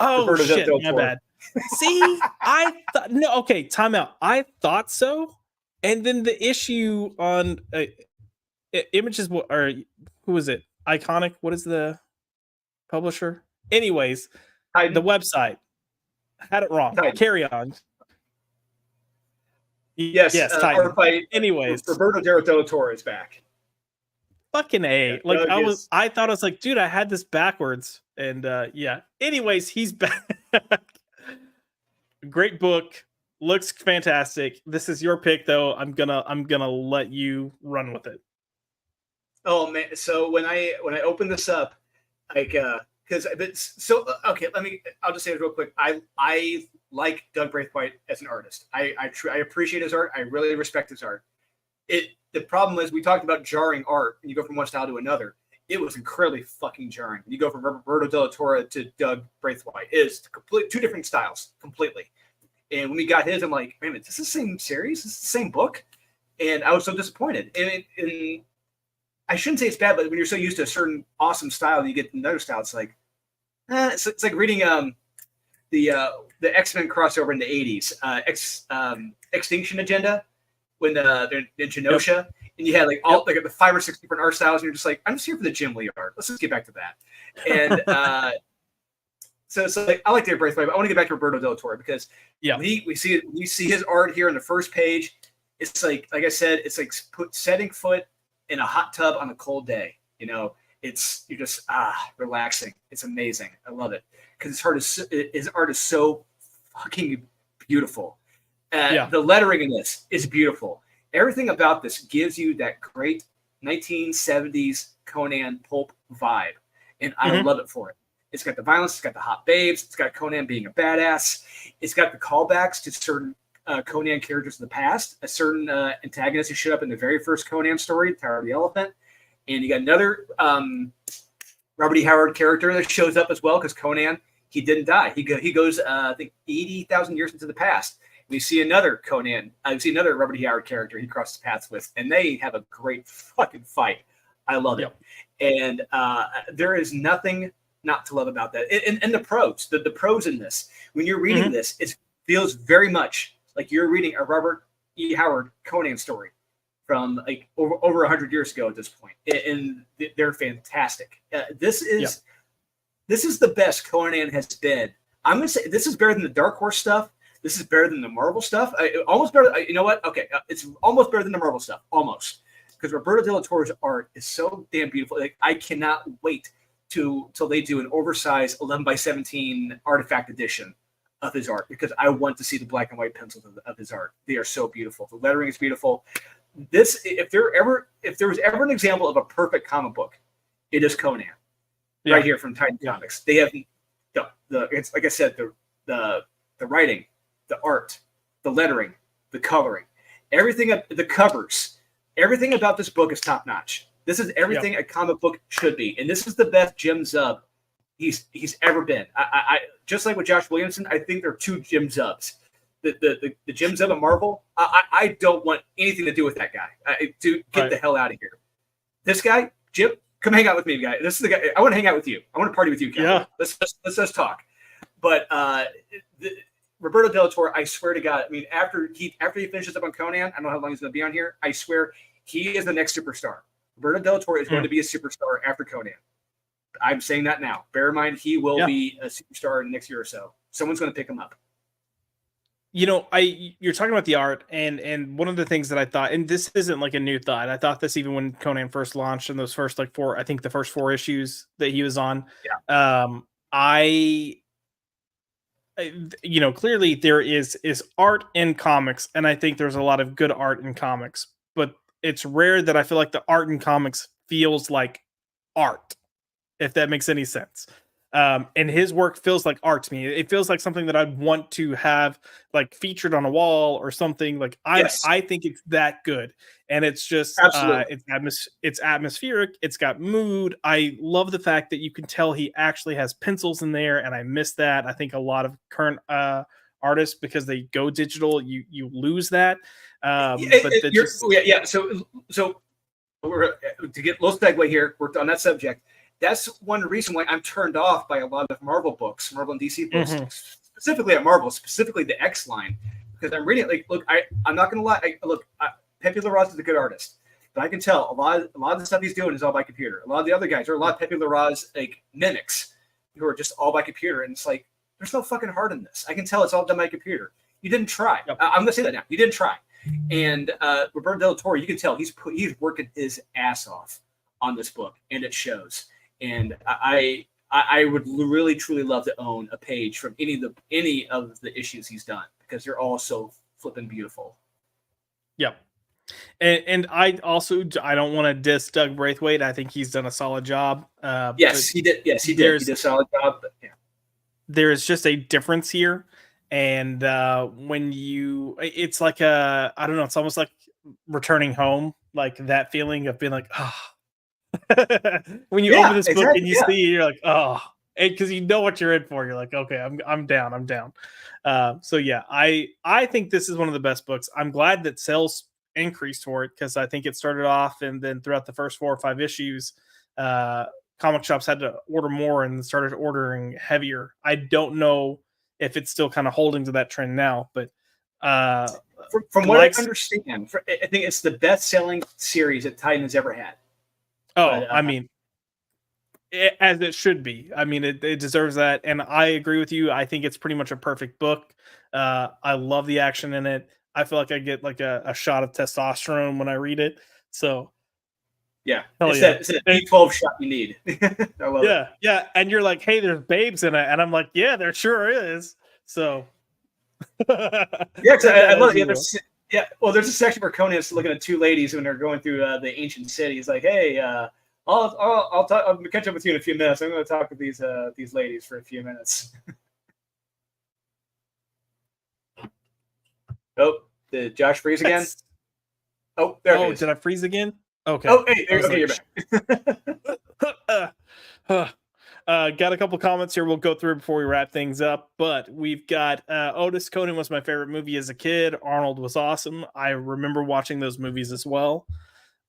Oh, Roberto shit, my bad. See, I thought, no, okay, time out. I thought so. And then the issue on Images, or who is it? Iconic, what is the publisher? Anyways, the website had it wrong. Titan. Carry on. Yes. Anyways, Roberto Del Toro is back. Fucking A. Like I thought I was like, dude, I had this backwards. And yeah. Anyways, he's back. Great book. Looks fantastic. This is your pick, though. I'm gonna let you run with it. Oh man! So when I open this up, like because okay, I'll just say it real quick. I like Doug Braithwaite as an artist. I appreciate his art. I really respect his art. The problem is we talked about jarring art, and you go from one style to another. It was incredibly fucking jarring. You go from Roberto Del Toro to Doug Braithwaite. It's two different styles completely. And when we got his, I'm like, wait a minute, this is the same series? This is the same book? And I was so disappointed. And I shouldn't say it's bad, but when you're so used to a certain awesome style and you get another style, it's like, it's like reading the X-Men crossover in the 80s, Extinction Agenda, when they're in Genosha, and you had like the 5 or 6 different art styles, and you're just like, I'm just here for the Jim Lee art. Let's just get back to that. And so it's like, I like Dave Braithwaite, but I want to get back to Roberto Del Toro because we see his art here on the first page. It's like I said, it's like setting foot in a hot tub on a cold day. You know, you're just relaxing. It's amazing. I love it because his art is so fucking beautiful. The lettering in this is beautiful. Everything about this gives you that great 1970s Conan pulp vibe, and I love it for it. It's got the violence, it's got the hot babes, it's got Conan being a badass, it's got the callbacks to certain Conan characters in the past, a certain antagonist who showed up in the very first Conan story, Tower of the Elephant, and you got another Robert E. Howard character that shows up as well because Conan, he didn't die. He goes, I think, 80,000 years into the past. We see another Conan, we see another Robert E. Howard character he crosses paths with, and they have a great fucking fight. I love it. And there is nothing not to love about that. And the prose, the prose in this, when you're reading this, it feels very much like you're reading a Robert E. Howard Conan story. from like over 100 years ago at this point, and they're fantastic. This is the best Conan has been. I'm gonna say this is better than the Dark Horse stuff. This is better than the Marvel stuff. Almost better. You know what? Okay, it's almost better than the Marvel stuff. Almost, because Roberto Del Toro's art is so damn beautiful. Like, I cannot wait till they do an oversized 11x17 artifact edition of his art, because I want to see the black and white pencils of his art. They are so beautiful. The lettering is beautiful. This, if there was ever an example of a perfect comic book, it is Conan, right here from Titan Comics. They have it's like I said, the writing, the art, the lettering, the coloring, everything, the covers, everything about this book is top notch. This is everything a comic book should be, and this is the best Jim Zub he's ever been. I just like with Josh Williamson, I think there are two Jim Zubs. The Jim Zub of Marvel, I don't want anything to do with that guy. Dude, get the hell out of here. This guy, Jim, come hang out with me, guy. This is the guy. I want to hang out with you. I want to party with you, Kevin. Yeah. Let's talk. But Roberto Del Toro, I swear to God, I mean, after he finishes up on Conan, I don't know how long he's going to be on here. I swear he is the next superstar. Roberto Del Toro is going to be a superstar after Conan. I'm saying that now. Bear in mind, he will be a superstar in the next year or so. Someone's going to pick him up. You know, you're talking about the art, and one of the things that I thought, and this isn't like a new thought, I thought this even when Conan first launched in those first like four, I think the first 4 issues that he was on. You know, clearly there is art in comics, and I think there's a lot of good art in comics, but it's rare that I feel like the art in comics feels like art, if that makes any sense. And his work feels like art to me. It feels like something that I'd want to have like featured on a wall or something. Like I think it's that good, and it's just it's atmospheric. It's got mood. I love the fact that you can tell he actually has pencils in there, and I miss that. I think a lot of current artists, because they go digital, you lose that. So we're, to get a little segue here, we're on that subject. That's one reason why I'm turned off by a lot of Marvel books, Marvel and DC books, specifically at Marvel, specifically the X line, because I'm reading it. Like, look, I'm not going to lie. Pepe Larraz is a good artist, but I can tell a lot of the stuff he's doing is all by computer. A lot of the other guys, there are a lot of Pepe Larraz like mimics who are just all by computer, and it's like there's no fucking heart in this. I can tell it's all done by computer. You didn't try. I'm going to say that now. You didn't try. And Roberto Del Toro, you can tell he's working his ass off on this book, and it shows. And I would really truly love to own a page from any of the issues he's done, because they're all so flipping beautiful. Yep. And I don't want to diss Doug Braithwaite. I think he's done a solid job. Yes, he did. Yes, he did. He did a solid job. But yeah, there's just a difference here. And when it's like I don't know, it's almost like returning home, like that feeling of being like, oh. When you open this book and you see, you're like, oh, because you know what you're in for. You're like, okay, I'm down. So yeah, I think this is one of the best books. I'm glad that sales increased for it, because I think it started off, and then throughout the first 4 or 5 issues, comic shops had to order more and started ordering heavier. I don't know if it's still kind of holding to that trend now, but from what I understand, I think it's the best-selling series that Titan has ever had. I mean, as it should be. I mean, it deserves that, and I agree with you. I think it's pretty much a perfect book. I love the action in it. I feel like I get like a shot of testosterone when I read it. So, yeah, it's that B12 shot you need. I love it. Yeah, and you're like, hey, there's babes in it, and I'm like, yeah, there sure is. So, I love it. Yeah, well, there's a section where Conan's looking at 2 ladies when they're going through the ancient city. He's like, "Hey, I'll catch up with you in a few minutes. I'm going to talk with these ladies for a few minutes." Oh, did Josh freeze again? Oh, there it is. Did I freeze again? Okay. Oh, hey, okay, you're back. Got a couple comments here we'll go through before we wrap things up, but we've got Otis. Conan was my favorite movie as a kid. Arnold was awesome. I remember watching those movies as well.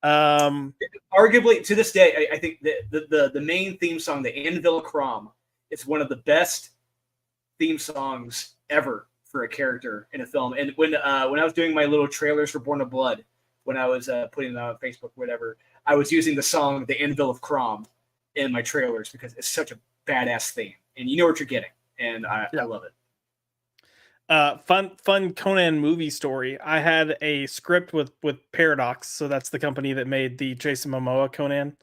Arguably, to this day, I think the main theme song, the Anvil Crom, is one of the best theme songs ever for a character in a film. And when I was doing my little trailers for Born of Blood, when I was putting it on Facebook, whatever, I was using the song "The Anvil of Crom" in my trailers because it's such a badass theme, and you know what you're getting, and I love it. Fun Conan movie story. I had a script with Paradox, so that's the company that made the Jason Momoa Conan.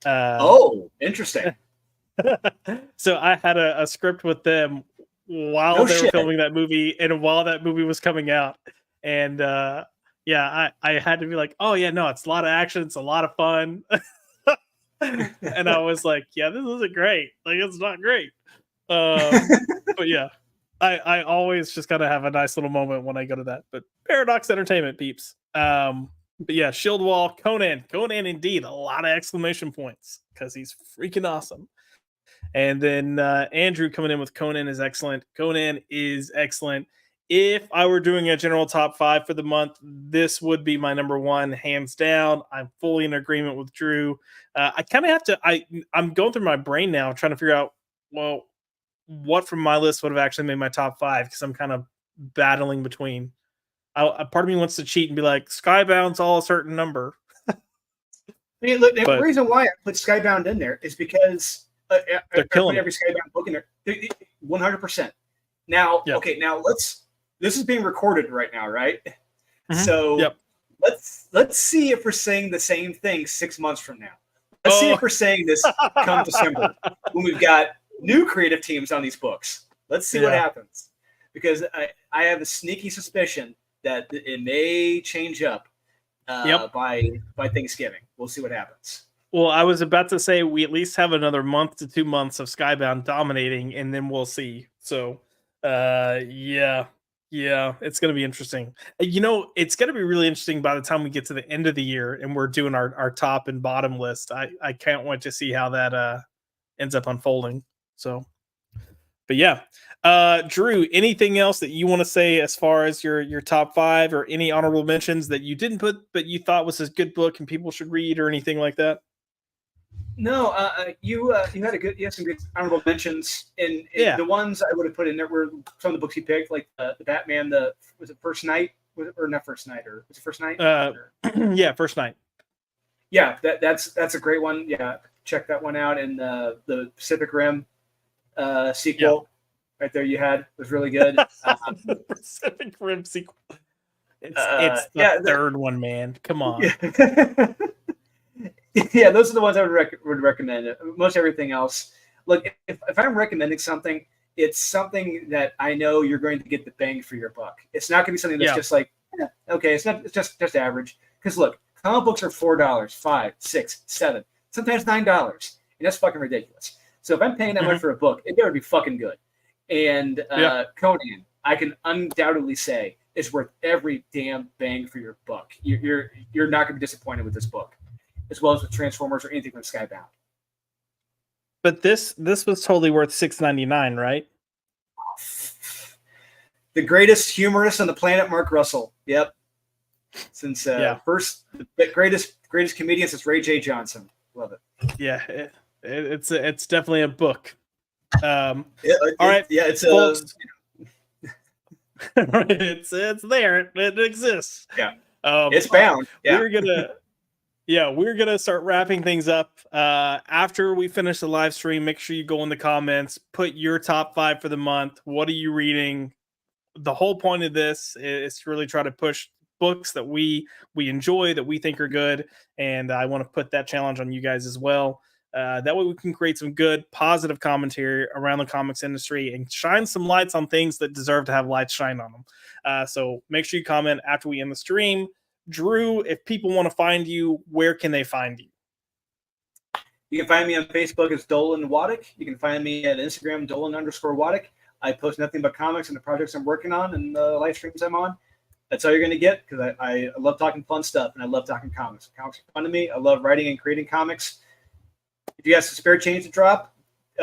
Oh, interesting. So I had a script with them while they were filming that movie and while that movie was coming out. And yeah, I had to be like, oh yeah, no, it's a lot of action, it's a lot of fun. And I was like, yeah, this isn't great. Like, it's not great. But yeah, I always just gotta have a nice little moment when I go to that. But Paradox Entertainment peeps. But yeah, Shield Wall, Conan indeed, a lot of exclamation points because he's freaking awesome. And then Andrew coming in with Conan is excellent. Conan is excellent. If I were doing a general top 5 for the month, this would be my number 1, hands down. I'm fully in agreement with Drew. I kind of have to. I'm going through my brain now, trying to figure out, well, what from my list would have actually made my top 5 because I'm kind of battling between. A part of me wants to cheat and be like, Skybound's all a certain number. I mean, look, the reason why I put Skybound in there is because they're killing every Skybound book in there, 100%. Now, okay, now this is being recorded right now, right? Mm-hmm. So let's see if we're saying the same thing 6 months from now. Let's see if we're saying this come December when we've got new creative teams on these books. Let's see what happens, because I have a sneaky suspicion that it may change up by Thanksgiving. We'll see what happens. Well, I was about to say we at least have another month to 2 months of Skybound dominating, and then we'll see. So, yeah, it's going to be interesting. You know, it's going to be really interesting by the time we get to the end of the year and we're doing our top and bottom list. I can't wait to see how that ends up unfolding. So, but yeah, Drew, anything else that you want to say as far as your top 5 or any honorable mentions that you didn't put but you thought was a good book and people should read or anything like that? No, you had some good honorable mentions, and the ones I would have put in there were some of the books you picked, like the Batman. Was it First Night? Or not First Night? Or was it First Night? Yeah, First Night. Yeah, that's a great one. Yeah, check that one out. And the Pacific Rim sequel, right there, you had was really good. The Pacific Rim sequel. It's the third one, man. Come on. Yeah. Yeah, those are the ones I would recommend. Most everything else, look, if I'm recommending something, it's something that I know you're going to get the bang for your buck. It's not going to be something that's just like, okay, it's just average. Because look, comic books are $4, $5, $6, $7, sometimes $9, and that's fucking ridiculous. So if I'm paying that much for a book, it better be fucking good. And Conan, I can undoubtedly say, is worth every damn bang for your buck. You're not going to be disappointed with this book, as well as with Transformers or anything with Skybound. But this was totally worth $6.99, right? The greatest humorist on the planet, Mark Russell. Yep. Since first, the greatest comedian since Ray J. Johnson. Love it. Yeah, it's definitely a book. All right. Yeah, it's folks. It's there. It exists. Yeah. It's bound. Yeah. We're gonna start wrapping things up. After we finish the live stream, make sure you go in the comments, put your top 5 for the month. What are you reading? The whole point of this is to really try to push books that we enjoy, that we think are good, and I want to put that challenge on you guys as well. That way we can create some good, positive commentary around the comics industry and shine some lights on things that deserve to have lights shine on them. So make sure you comment after we end the stream. Drew, if people want to find you, where can they find you? You can find me on Facebook as Dolan Waddick. You can find me at Instagram, Dolan_Waddick. I post nothing but comics and the projects I'm working on and the live streams I'm on. That's all you're going to get, because I love talking fun stuff and I love talking comics. Comics are fun to me. I love writing and creating comics. If you have some spare change to drop,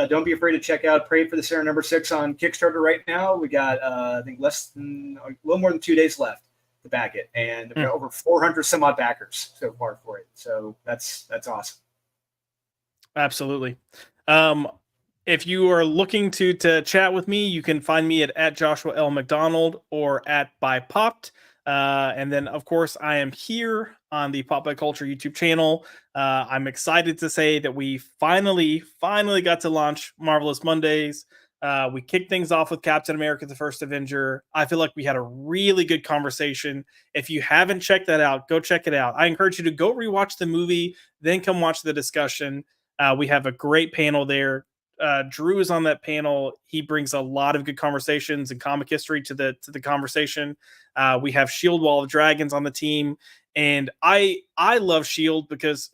don't be afraid to check out Pray for the Sinner #6 on Kickstarter right now. We got, I think, a little more than 2 days left to back it, and we've got over 400 some odd backers so far for it. So that's awesome. Absolutely. If you are looking to chat with me, you can find me at Joshua L. McDonald or at By Popped. And then, of course, I am here on the Pop By Culture YouTube channel. I'm excited to say that we finally got to launch Marvelous Mondays. We kicked things off with Captain America: The First Avenger. I feel like we had a really good conversation. If you haven't checked that out, go check it out. I encourage you to go rewatch the movie, then come watch the discussion. We have a great panel there. Drew is on that panel. He brings a lot of good conversations and comic history to the conversation. We have Shield Wall of Dragons on the team, and I love Shield because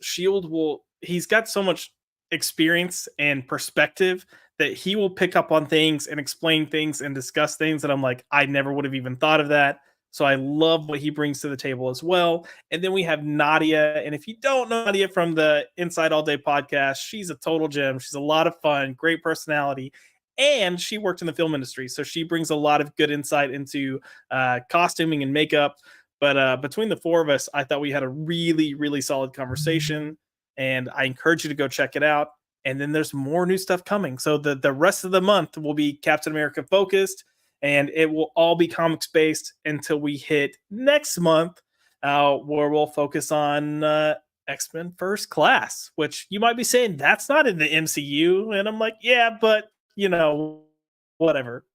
he's got so much experience and perspective that he will pick up on things and explain things and discuss things that I'm like, I never would have even thought of that. So I love what he brings to the table as well. And then we have Nadia. And if you don't know Nadia from the Inside All Day podcast, she's a total gem. She's a lot of fun, great personality. And she worked in the film industry. So she brings a lot of good insight into costuming and makeup. But between the four of us, I thought we had a really, really solid conversation. And I encourage you to go check it out. And then there's more new stuff coming. So the rest of the month will be Captain America focused, and it will all be comics based until we hit next month, where we'll focus on X-Men First Class, which you might be saying that's not in the MCU. And I'm like, yeah, but whatever.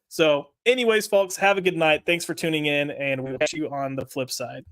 So anyways, folks, have a good night. Thanks for tuning in, and we'll catch you on the flip side.